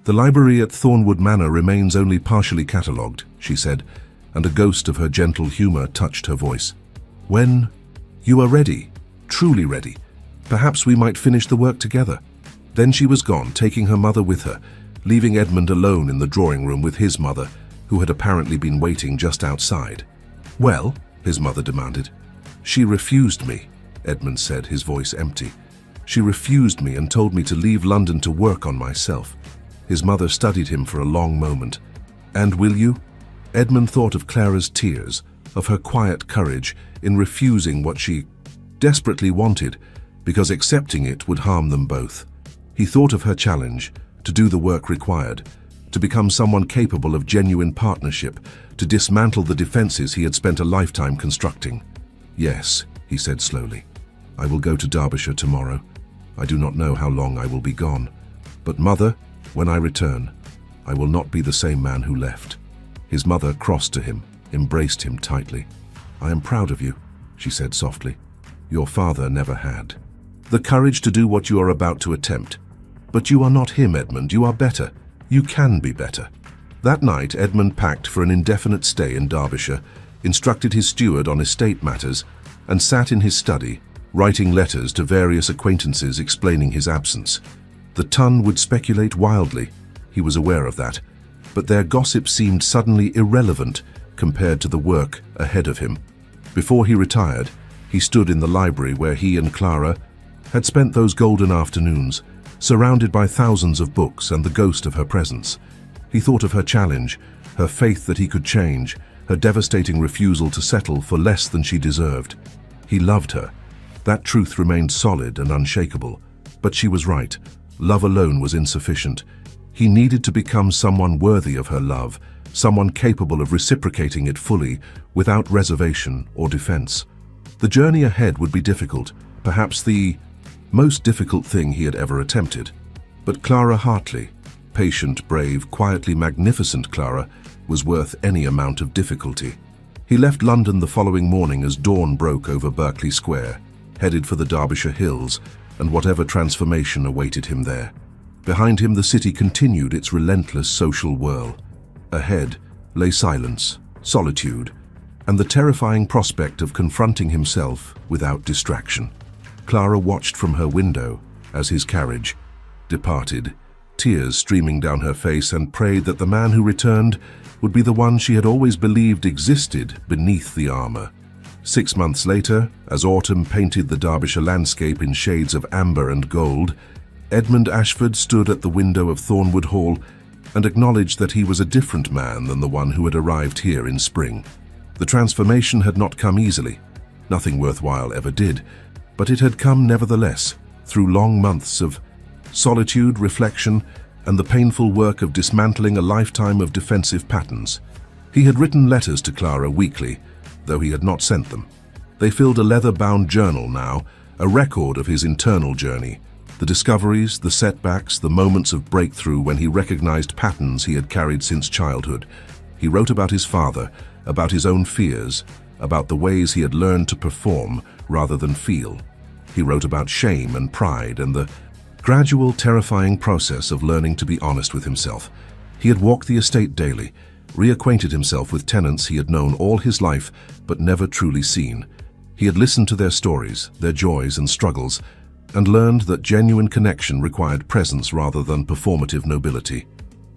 "The library at Thornwood Manor remains only partially catalogued," she said, and a ghost of her gentle humor touched her voice. "When you are ready, truly ready, perhaps we might finish the work together." Then she was gone, taking her mother with her, leaving Edmund alone in the drawing room with his mother, who had apparently been waiting just outside. "Well?" his mother demanded. "She refused me," Edmund said, his voice empty. "She refused me and told me to leave London to work on myself." His mother studied him for a long moment. "And will you?" Edmund thought of Clara's tears, of her quiet courage in refusing what she desperately wanted, because accepting it would harm them both. He thought of her challenge, to do the work required, to become someone capable of genuine partnership, to dismantle the defenses he had spent a lifetime constructing. "Yes," he said slowly, "I will go to Derbyshire tomorrow. I do not know how long I will be gone. But Mother, when I return, I will not be the same man who left." His mother crossed to him, embraced him tightly. "I am proud of you," she said softly. "Your father never had the courage to do what you are about to attempt. But you are not him, Edmund. You are better. You can be better." That night, Edmund packed for an indefinite stay in Derbyshire, instructed his steward on estate matters, and sat in his study, writing letters to various acquaintances explaining his absence. The ton would speculate wildly, he was aware of that, but their gossip seemed suddenly irrelevant compared to the work ahead of him. Before he retired, he stood in the library where he and Clara had spent those golden afternoons, surrounded by thousands of books and the ghost of her presence. He thought of her challenge, her faith that he could change, her devastating refusal to settle for less than she deserved. He loved her. That truth remained solid and unshakable. But she was right. Love alone was insufficient. He needed to become someone worthy of her love, someone capable of reciprocating it fully, without reservation or defense. The journey ahead would be difficult, perhaps the most difficult thing he had ever attempted. But Clara Hartley, patient, brave, quietly magnificent Clara, was worth any amount of difficulty. He left London the following morning as dawn broke over Berkeley Square, headed for the Derbyshire Hills and whatever transformation awaited him there. Behind him, the city continued its relentless social whirl. Ahead lay silence, solitude, and the terrifying prospect of confronting himself without distraction. Clara watched from her window as his carriage departed, tears streaming down her face, and prayed that the man who returned would be the one she had always believed existed beneath the armor. 6 months later, as autumn painted the Derbyshire landscape in shades of amber and gold, Edmund Ashford stood at the window of Thornwood Hall and acknowledged that he was a different man than the one who had arrived here in spring. The transformation had not come easily. Nothing worthwhile ever did, but it had come nevertheless, through long months of solitude, reflection, and the painful work of dismantling a lifetime of defensive patterns. He had written letters to Clara weekly, though he had not sent them. They filled a leather-bound journal now, a record of his internal journey, the discoveries, the setbacks, the moments of breakthrough when he recognized patterns he had carried since childhood. He wrote about his father, about his own fears, about the ways he had learned to perform rather than feel. He wrote about shame and pride and the gradual, terrifying process of learning to be honest with himself. He had walked the estate daily, reacquainted himself with tenants he had known all his life but never truly seen. He had listened to their stories, their joys and struggles, and learned that genuine connection required presence rather than performative nobility.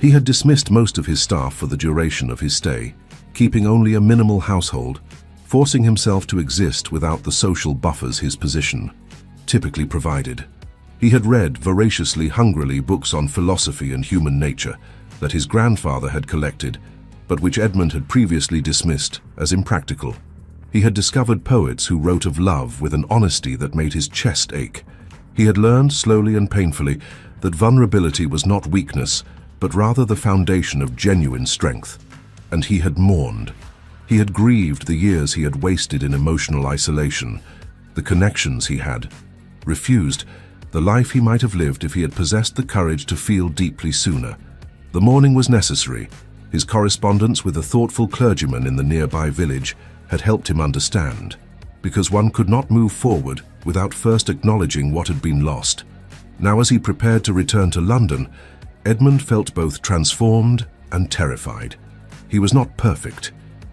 He had dismissed most of his staff for the duration of his stay, keeping only a minimal household, forcing himself to exist without the social buffers his position typically provided. He had read voraciously, hungrily books on philosophy and human nature that his grandfather had collected, but which Edmund had previously dismissed as impractical. He had discovered poets who wrote of love with an honesty that made his chest ache. He had learned slowly and painfully that vulnerability was not weakness, but rather the foundation of genuine strength. And he had mourned. He had grieved the years he had wasted in emotional isolation, the connections he had refused, the life he might have lived if he had possessed the courage to feel deeply sooner. The mourning was necessary. His correspondence with a thoughtful clergyman in the nearby village had helped him understand, because one could not move forward without first acknowledging what had been lost. Now, as he prepared to return to London, Edmund felt both transformed and terrified. He was not perfect.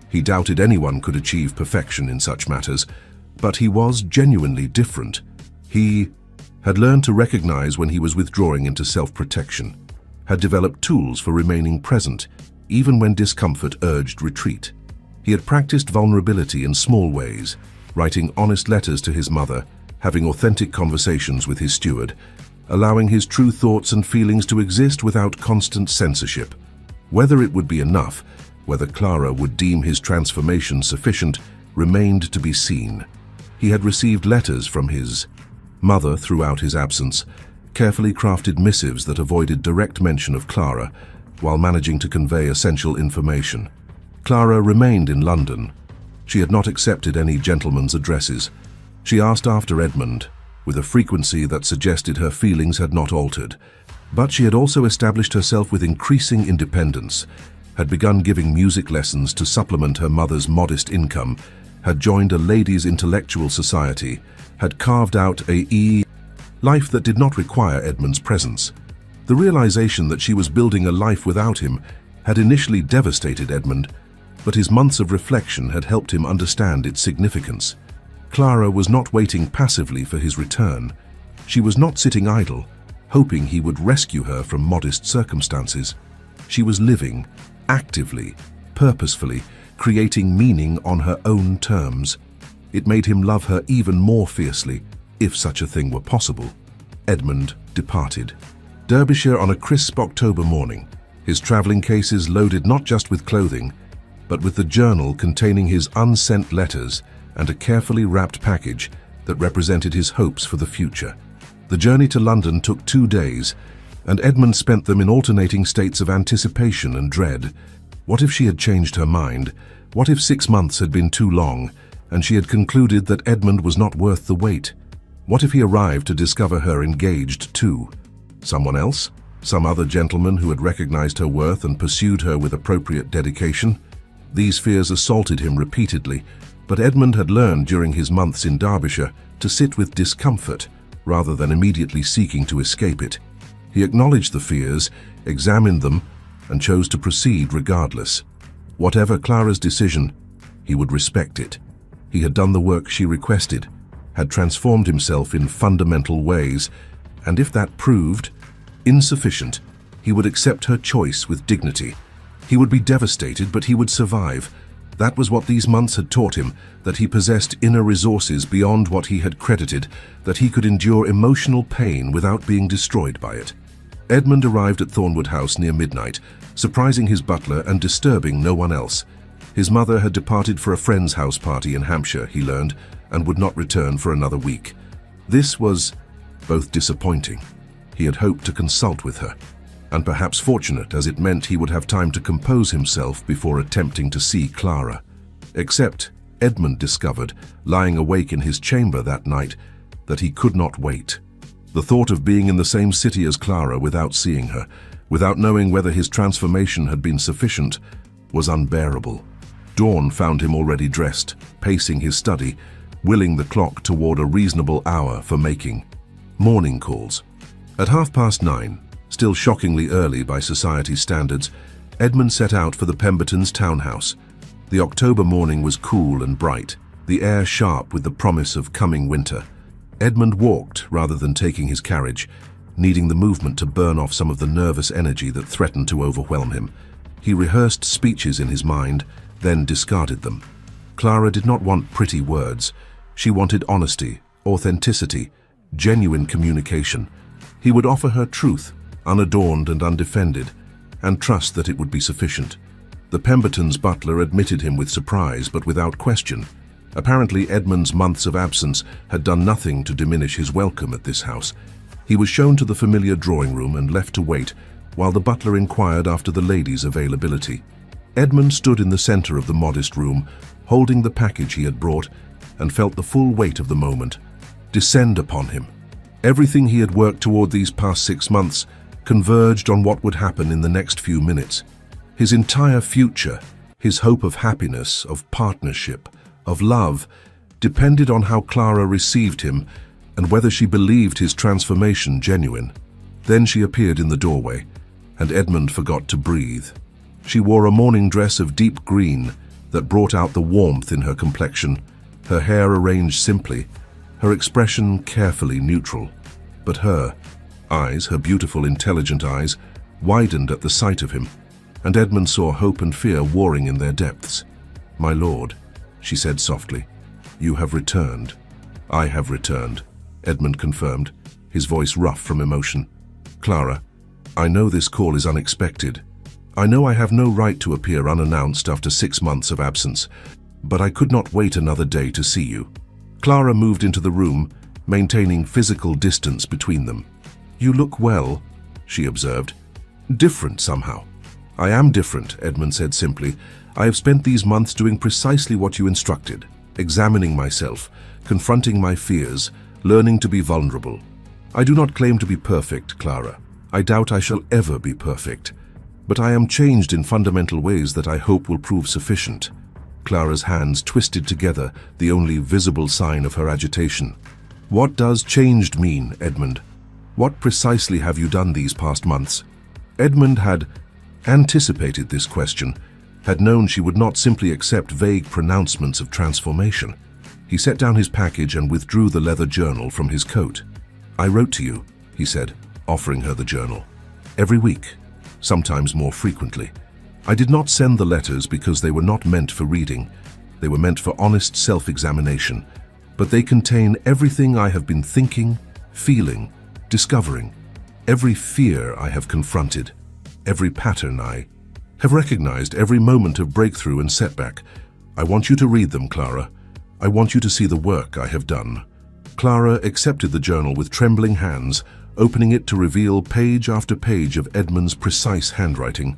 He doubted anyone could achieve perfection in such matters, but he was genuinely different. He had learned to recognize when he was withdrawing into self-protection, had developed tools for remaining present, even when discomfort urged retreat. He had practiced vulnerability in small ways, writing honest letters to his mother, having authentic conversations with his steward, allowing his true thoughts and feelings to exist without constant censorship. Whether it would be enough, whether Clara would deem his transformation sufficient, remained to be seen. He had received letters from his mother throughout his absence, carefully crafted missives that avoided direct mention of Clara, while managing to convey essential information. Clara remained in London. She had not accepted any gentleman's addresses. She asked after Edmund, with a frequency that suggested her feelings had not altered. But she had also established herself with increasing independence, had begun giving music lessons to supplement her mother's modest income, had joined a ladies' intellectual society, had carved out a life that did not require Edmund's presence. The realization that she was building a life without him had initially devastated Edmund, but his months of reflection had helped him understand its significance. Clara was not waiting passively for his return. She was not sitting idle, hoping he would rescue her from modest circumstances. She was living, actively, purposefully, creating meaning on her own terms. It made him love her even more fiercely, if such a thing were possible. Edmund departed Derbyshire on a crisp October morning, his traveling cases loaded not just with clothing, but with the journal containing his unsent letters and a carefully wrapped package that represented his hopes for the future. The journey to London took 2 days, and Edmund spent them in alternating states of anticipation and dread. What if she had changed her mind? What if 6 months had been too long, and she had concluded that Edmund was not worth the wait? What if he arrived to discover her engaged too? Someone else? Some other gentleman who had recognized her worth and pursued her with appropriate dedication? These fears assaulted him repeatedly, but Edmund had learned during his months in Derbyshire to sit with discomfort rather than immediately seeking to escape it. He acknowledged the fears, examined them, and chose to proceed regardless. Whatever Clara's decision, he would respect it. He had done the work she requested, had transformed himself in fundamental ways, and if that proved insufficient, he would accept her choice with dignity. He would be devastated, but he would survive. That was what these months had taught him, that he possessed inner resources beyond what he had credited, that he could endure emotional pain without being destroyed by it. Edmund arrived at Thornwood House near midnight, surprising his butler and disturbing no one else. His mother had departed for a friend's house party in Hampshire, he learned, and would not return for another week. This was both disappointing. He had hoped to consult with her, and perhaps fortunate, as it meant he would have time to compose himself before attempting to see Clara. Except Edmund discovered, lying awake in his chamber that night, that he could not wait. The thought of being in the same city as Clara without seeing her, without knowing whether his transformation had been sufficient, was unbearable. Dawn found him already dressed, pacing his study, willing the clock toward a reasonable hour for making morning calls. At 9:30, still shockingly early by society standards, Edmund set out for the Pembertons' townhouse. The October morning was cool and bright, the air sharp with the promise of coming winter. Edmund walked rather than taking his carriage, needing the movement to burn off some of the nervous energy that threatened to overwhelm him. He rehearsed speeches in his mind, then discarded them. Clara did not want pretty words. She wanted honesty, authenticity, genuine communication. He would offer her truth, unadorned and undefended, and trust that it would be sufficient. The Pembertons' butler admitted him with surprise, but without question. Apparently, Edmund's months of absence had done nothing to diminish his welcome at this house. He was shown to the familiar drawing room and left to wait, while the butler inquired after the ladies' availability. Edmund stood in the center of the modest room, holding the package he had brought, and felt the full weight of the moment descend upon him. Everything he had worked toward these past 6 months converged on what would happen in the next few minutes. His entire future, his hope of happiness, of partnership, of love, depended on how Clara received him and whether she believed his transformation genuine. Then she appeared in the doorway, and Edmund forgot to breathe. She wore a morning dress of deep green that brought out the warmth in her complexion, her hair arranged simply, her expression carefully neutral. But her eyes, her beautiful, intelligent eyes, widened at the sight of him, and Edmund saw hope and fear warring in their depths. "My lord," she said softly, "you have returned." "I have returned," Edmund confirmed, his voice rough from emotion. "Clara, I know this call is unexpected. I know I have no right to appear unannounced after 6 months of absence, but I could not wait another day to see you." Clara moved into the room, maintaining physical distance between them. "You look well," she observed. "Different somehow." "I am different," Edmund said simply. "I have spent these months doing precisely what you instructed, examining myself, confronting my fears, learning to be vulnerable. I do not claim to be perfect, Clara. I doubt I shall ever be perfect. But I am changed in fundamental ways that I hope will prove sufficient." Clara's hands twisted together, the only visible sign of her agitation. "What does changed mean, Edmund? What precisely have you done these past months?" Edmund had anticipated this question, had known she would not simply accept vague pronouncements of transformation. He set down his package and withdrew the leather journal from his coat. "I wrote to you," he said, offering her the journal. "Every week, sometimes more frequently. I did not send the letters because they were not meant for reading. They were meant for honest self-examination. But they contain everything I have been thinking, feeling, discovering, every fear I have confronted, every pattern I have recognized, every moment of breakthrough and setback. I want you to read them, Clara. I want you to see the work I have done." Clara accepted the journal with trembling hands, opening it to reveal page after page of Edmund's precise handwriting.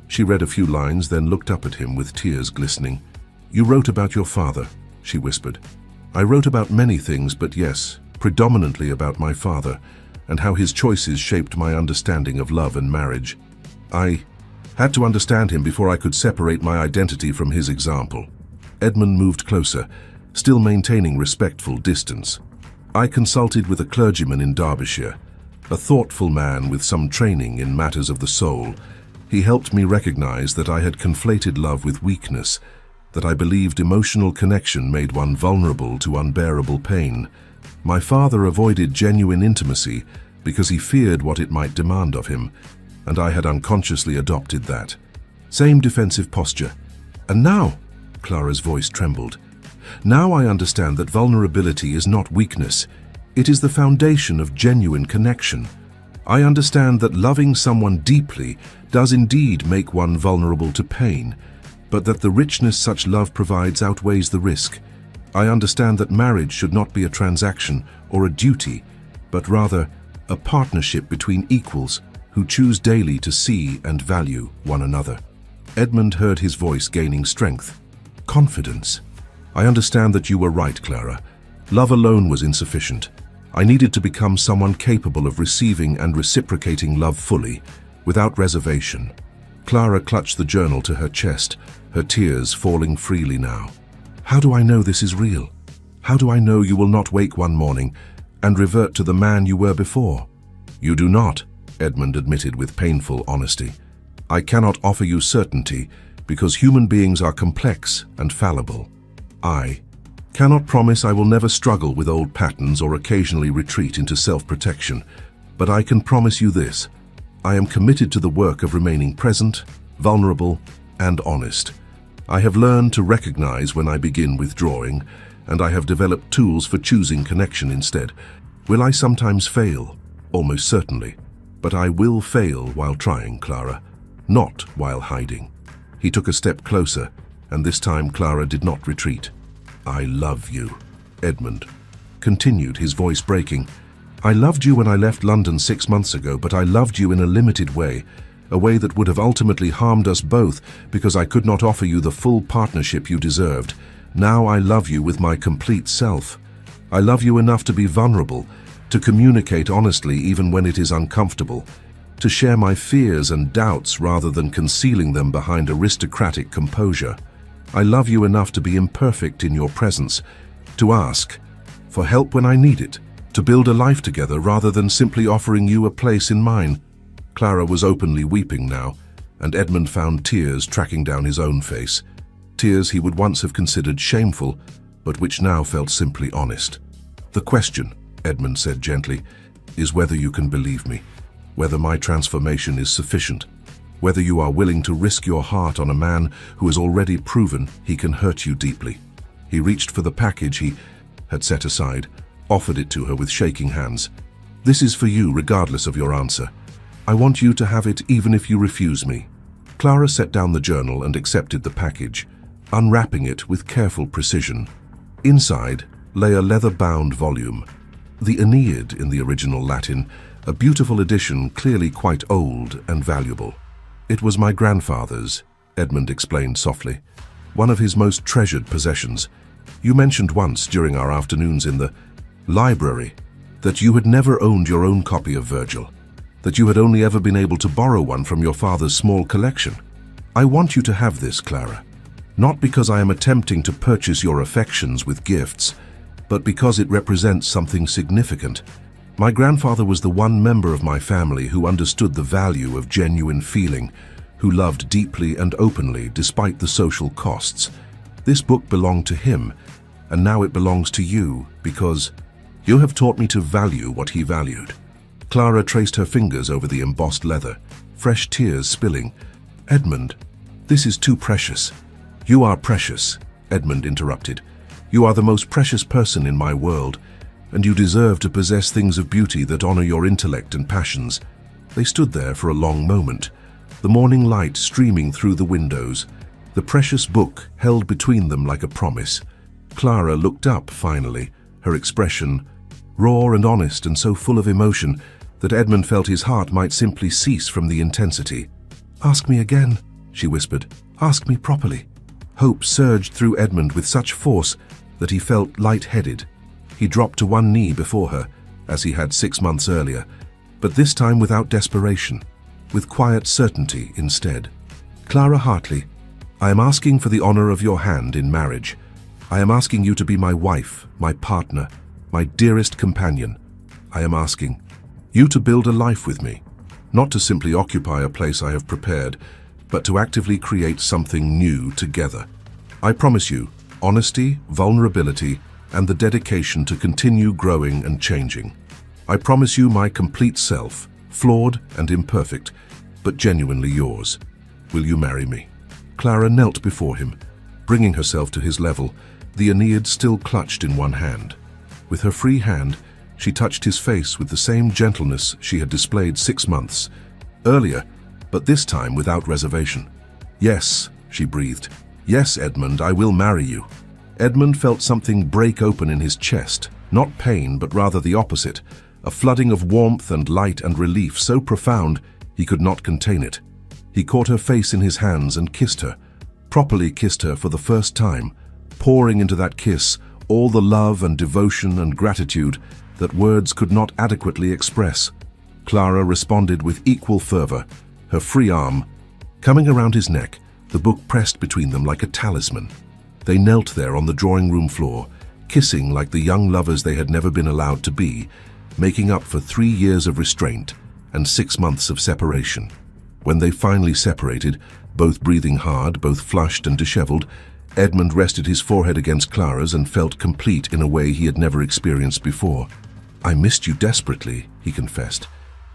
She read a few lines, then looked up at him with tears glistening. "You wrote about your father," she whispered. "I wrote about many things, but yes, predominantly about my father, and how his choices shaped my understanding of love and marriage. I had to understand him before I could separate my identity from his example." Edmund moved closer, still maintaining respectful distance. "I consulted with a clergyman in Derbyshire, a thoughtful man with some training in matters of the soul. He helped me recognize that I had conflated love with weakness, that I believed emotional connection made one vulnerable to unbearable pain. My father avoided genuine intimacy because he feared what it might demand of him, and I had unconsciously adopted that. Same defensive posture. And now," Clara's voice trembled, "now I understand that vulnerability is not weakness. It is the foundation of genuine connection. I understand that loving someone deeply does indeed make one vulnerable to pain, but that the richness such love provides outweighs the risk. I understand that marriage should not be a transaction or a duty, but rather a partnership between equals who choose daily to see and value one another." Edmund heard his voice gaining strength. "Confidence. I understand that you were right, Clara. Love alone was insufficient. I needed to become someone capable of receiving and reciprocating love fully, without reservation." Clara clutched the journal to her chest, her tears falling freely now. "How do I know this is real? How do I know you will not wake one morning and revert to the man you were before?" "You do not," Edmund admitted with painful honesty. "I cannot offer you certainty because human beings are complex and fallible. I Cannot promise I will never struggle with old patterns or occasionally retreat into self-protection, but I can promise you this. I am committed to the work of remaining present, vulnerable, and honest. I have learned to recognize when I begin withdrawing, and I have developed tools for choosing connection instead. Will I sometimes fail? Almost certainly. But I will fail while trying, Clara, not while hiding. He took a step closer, and this time Clara did not retreat. I love you, Edmund continued, his voice breaking. I loved you when I left London 6 months ago, but I loved you in a limited way, a way that would have ultimately harmed us both because I could not offer you the full partnership you deserved. Now I love you with my complete self. I love you enough to be vulnerable, to communicate honestly even when it is uncomfortable, to share my fears and doubts rather than concealing them behind aristocratic composure. I love you enough to be imperfect in your presence, to ask for help when I need it, to build a life together rather than simply offering you a place in mine. Clara was openly weeping now, and Edmund found tears tracking down his own face. Tears he would once have considered shameful, but which now felt simply honest. The question, Edmund said gently, is whether you can believe me, whether my transformation is sufficient, whether you are willing to risk your heart on a man who has already proven he can hurt you deeply. He reached for the package he had set aside, offered it to her with shaking hands. This is for you regardless of your answer. I want you to have it even if you refuse me. Clara set down the journal and accepted the package, unwrapping it with careful precision. Inside lay a leather-bound volume, the Aeneid in the original Latin, a beautiful edition clearly quite old and valuable. It was my grandfather's, Edmund explained softly, one of his most treasured possessions. You mentioned once during our afternoons in the library that you had never owned your own copy of Virgil, that you had only ever been able to borrow one from your father's small collection. I want you to have this, Clara, not because I am attempting to purchase your affections with gifts, but because it represents something significant. My grandfather was the one member of my family who understood the value of genuine feeling, who loved deeply and openly despite the social costs. This book belonged to him, and now it belongs to you because you have taught me to value what he valued. Clara traced her fingers over the embossed leather, fresh tears spilling. Edmund, this is too precious. You are precious, Edmund interrupted. You are the most precious person in my world, and you deserve to possess things of beauty that honor your intellect and passions. They stood there for a long moment, the morning light streaming through the windows, the precious book held between them like a promise. Clara looked up finally, her expression raw and honest and so full of emotion that Edmund felt his heart might simply cease from the intensity. Ask me again, she whispered. Ask me properly. Hope surged through Edmund with such force that he felt light-headed. He dropped to one knee before her, as he had 6 months earlier, but this time without desperation, with quiet certainty instead. Clara Hartley, I am asking for the honor of your hand in marriage. I am asking you to be my wife, my partner, my dearest companion. I am asking you to build a life with me, not to simply occupy a place I have prepared, but to actively create something new together. I promise you honesty, vulnerability, and the dedication to continue growing and changing. I promise you my complete self, flawed and imperfect, but genuinely yours. Will you marry me? Clara knelt before him, bringing herself to his level, the Aeneid still clutched in one hand. With her free hand, she touched his face with the same gentleness she had displayed 6 months earlier, but this time without reservation. Yes, she breathed. Yes, Edmund, I will marry you. Edmund felt something break open in his chest, not pain, but rather the opposite, a flooding of warmth and light and relief so profound he could not contain it. He caught her face in his hands and kissed her, properly kissed her for the first time, pouring into that kiss all the love and devotion and gratitude that words could not adequately express. Clara responded with equal fervor, her free arm coming around his neck, the book pressed between them like a talisman. They knelt there on the drawing room floor, kissing like the young lovers they had never been allowed to be, making up for 3 years of restraint and 6 months of separation. When they finally separated, both breathing hard, both flushed and disheveled, Edmund rested his forehead against Clara's and felt complete in a way he had never experienced before. "I missed you desperately," he confessed.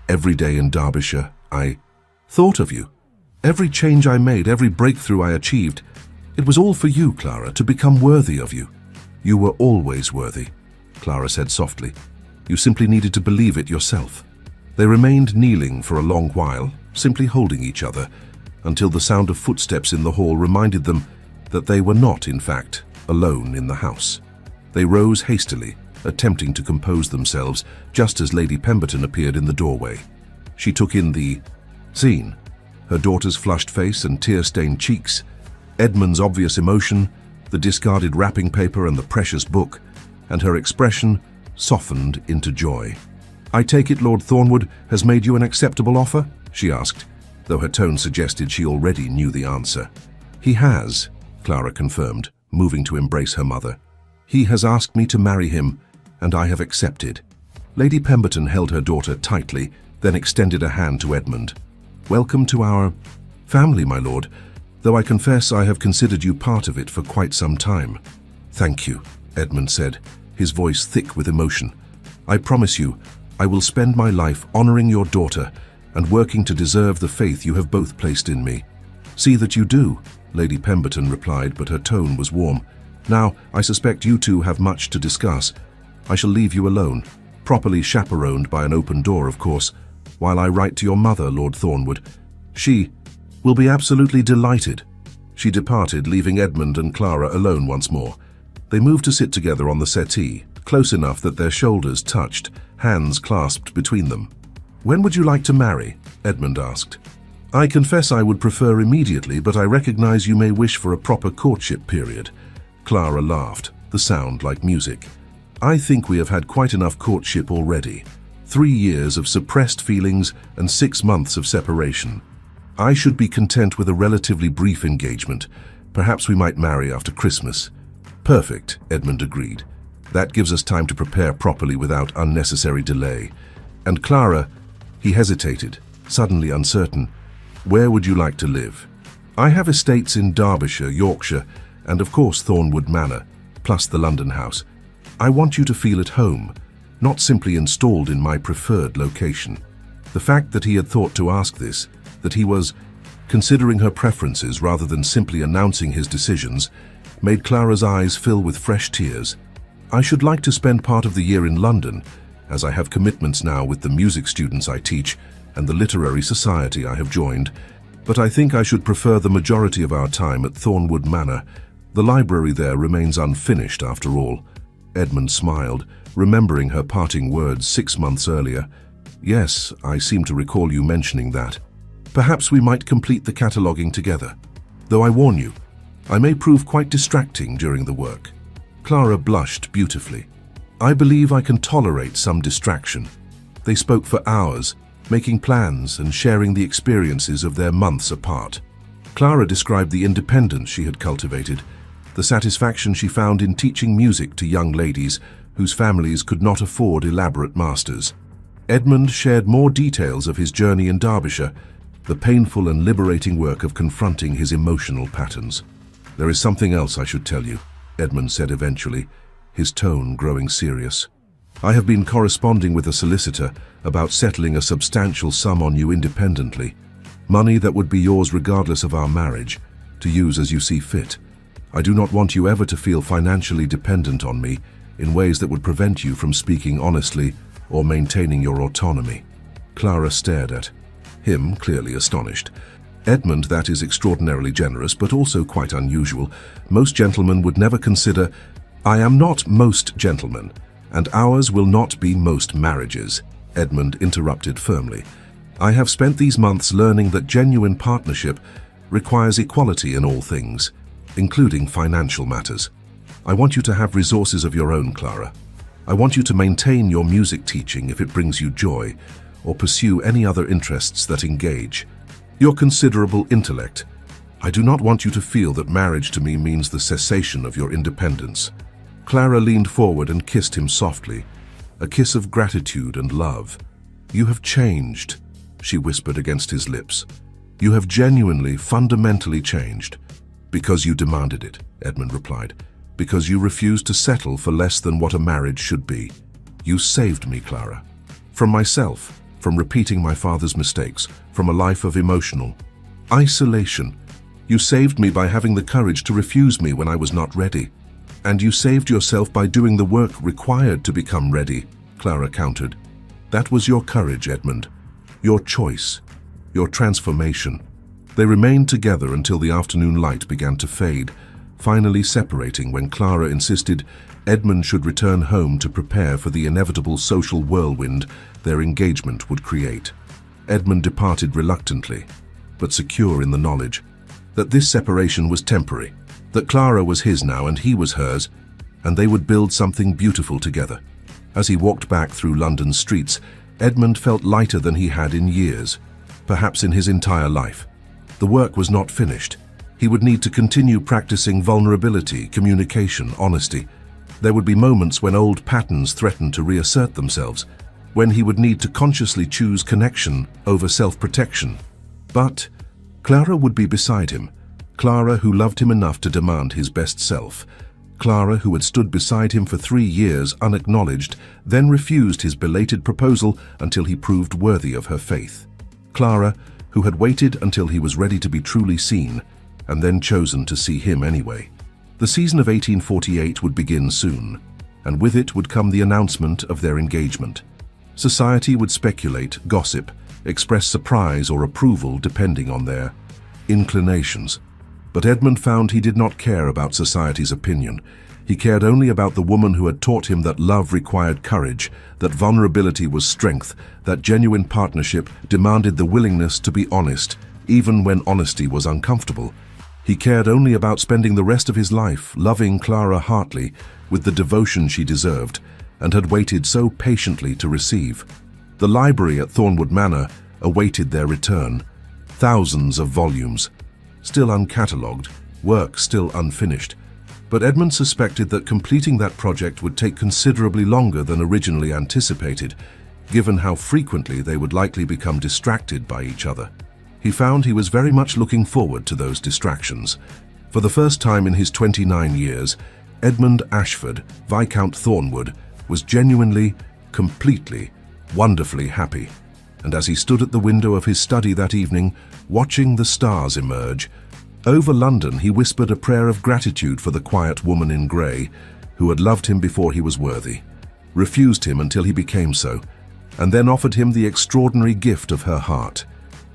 "Every day in Derbyshire, I thought of you. Every change I made, every breakthrough I achieved, it was all for you, Clara, to become worthy of you. You were always worthy," Clara said softly. "You simply needed to believe it yourself." They remained kneeling for a long while, simply holding each other, until the sound of footsteps in the hall reminded them that they were not, in fact, alone in the house. They rose hastily, attempting to compose themselves, just as Lady Pemberton appeared in the doorway. She took in the scene, her daughter's flushed face and tear-stained cheeks, Edmund's obvious emotion, the discarded wrapping paper and the precious book, and her expression softened into joy. "I take it Lord Thornwood has made you an acceptable offer?" she asked, though her tone suggested she already knew the answer. "He has," Clara confirmed, moving to embrace her mother. "He has asked me to marry him, and I have accepted." Lady Pemberton held her daughter tightly, then extended a hand to Edmund. "Welcome to our family, my lord, though I confess I have considered you part of it for quite some time." "Thank you," Edmund said, his voice thick with emotion. "I promise you, I will spend my life honoring your daughter and working to deserve the faith you have both placed in me." "See that you do," Lady Pemberton replied, but her tone was warm. "Now, I suspect you two have much to discuss. I shall leave you alone, properly chaperoned by an open door, of course, while I write to your mother, Lord Thornwood. She will be absolutely delighted." She departed, leaving Edmund and Clara alone once more. They moved to sit together on the settee, close enough that their shoulders touched, hands clasped between them. "When would you like to marry?" Edmund asked. "I confess I would prefer immediately, but I recognize you may wish for a proper courtship period." Clara laughed, the sound like music. "I think we have had quite enough courtship already. 3 years of suppressed feelings and 6 months of separation. I should be content with a relatively brief engagement. Perhaps we might marry after Christmas." "Perfect," Edmund agreed. "That gives us time to prepare properly without unnecessary delay. And Clara," he hesitated, suddenly uncertain, "where would you like to live?" "I have estates in Derbyshire, Yorkshire, and of course Thornwood Manor, plus the London house. I want you to feel at home, not simply installed in my preferred location." The fact that he had thought to ask this, that he was considering her preferences rather than simply announcing his decisions, made Clara's eyes fill with fresh tears. "I should like to spend part of the year in London, as I have commitments now with the music students I teach and the literary society I have joined, but I think I should prefer the majority of our time at Thornwood Manor. The library there remains unfinished after all." Edmund smiled, remembering her parting words 6 months earlier. "Yes, I seem to recall you mentioning that. Perhaps we might complete the cataloguing together. Though I warn you, I may prove quite distracting during the work." Clara blushed beautifully. "I believe I can tolerate some distraction." They spoke for hours, making plans and sharing the experiences of their months apart. Clara described the independence she had cultivated, the satisfaction she found in teaching music to young ladies whose families could not afford elaborate masters. Edmund shared more details of his journey in Derbyshire, the painful and liberating work of confronting his emotional patterns. "There is something else I should tell you," Edmund said eventually, his tone growing serious. "I have been corresponding with a solicitor about settling a substantial sum on you independently, money that would be yours regardless of our marriage, to use as you see fit. I do not want you ever to feel financially dependent on me in ways that would prevent you from speaking honestly or maintaining your autonomy." Clara stared at him, clearly astonished. "Edmund, that is extraordinarily generous, but also quite unusual. Most gentlemen would never consider—" "I am not most gentlemen, and ours will not be most marriages," Edmund interrupted firmly. "I have spent these months learning that genuine partnership requires equality in all things, including financial matters. I want you to have resources of your own, Clara. I want you to maintain your music teaching if it brings you joy, or pursue any other interests that engage your considerable intellect. I do not want you to feel that marriage to me means the cessation of your independence." Clara leaned forward and kissed him softly, a kiss of gratitude and love. "You have changed," she whispered against his lips. "You have genuinely, fundamentally changed. "Because you demanded it," Edmund replied. "Because you refused to settle for less than what a marriage should be. You saved me, Clara. From myself, from repeating my father's mistakes, from a life of emotional isolation. You saved me by having the courage to refuse me when I was not ready. And you saved yourself by doing the work required to become ready," Clara countered. "That was your courage, Edmund. Your choice. Your transformation." They remained together until the afternoon light began to fade, finally separating when Clara insisted Edmund should return home to prepare for the inevitable social whirlwind their engagement would create. Edmund departed reluctantly, but secure in the knowledge that this separation was temporary, that Clara was his now and he was hers, and they would build something beautiful together. As he walked back through London's streets, Edmund felt lighter than he had in years, perhaps in his entire life. The work was not finished. He would need to continue practicing vulnerability, communication, honesty. There would be moments when old patterns threatened to reassert themselves, when he would need to consciously choose connection over self-protection. But Clara would be beside him. Clara who loved him enough to demand his best self. Clara who had stood beside him for 3 years unacknowledged, then refused his belated proposal until he proved worthy of her faith. Clara who had waited until he was ready to be truly seen, and then chosen to see him anyway. The season of 1848 would begin soon, and with it would come the announcement of their engagement. Society would speculate, gossip, express surprise or approval depending on their inclinations. But Edmund found he did not care about society's opinion. He cared only about the woman who had taught him that love required courage, that vulnerability was strength, that genuine partnership demanded the willingness to be honest, even when honesty was uncomfortable. He cared only about spending the rest of his life loving Clara Hartley with the devotion she deserved, and had waited so patiently to receive. The library at Thornwood Manor awaited their return. Thousands of volumes, still uncatalogued, work still unfinished. But Edmund suspected that completing that project would take considerably longer than originally anticipated, given how frequently they would likely become distracted by each other. He found he was very much looking forward to those distractions. For the first time in his 29 years, Edmund Ashford, Viscount Thornwood, was genuinely, completely, wonderfully happy. And as he stood at the window of his study that evening, watching the stars emerge, over London he whispered a prayer of gratitude for the quiet woman in grey, who had loved him before he was worthy, refused him until he became so, and then offered him the extraordinary gift of her heart.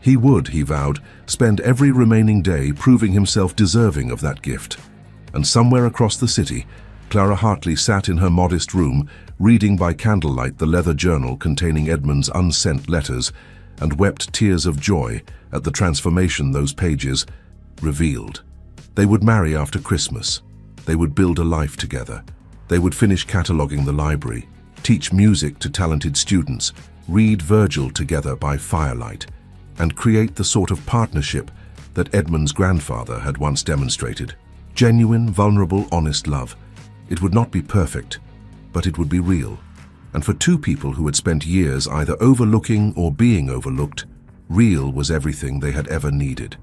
He would, he vowed, spend every remaining day proving himself deserving of that gift. And somewhere across the city, Clara Hartley sat in her modest room, reading by candlelight the leather journal containing Edmund's unsent letters, and wept tears of joy at the transformation those pages revealed. They would marry after Christmas. They would build a life together. They would finish cataloguing the library, teach music to talented students, read Virgil together by firelight, and create the sort of partnership that Edmund's grandfather had once demonstrated. Genuine, vulnerable, honest love. It would not be perfect, but it would be real. And for two people who had spent years either overlooking or being overlooked, real was everything they had ever needed.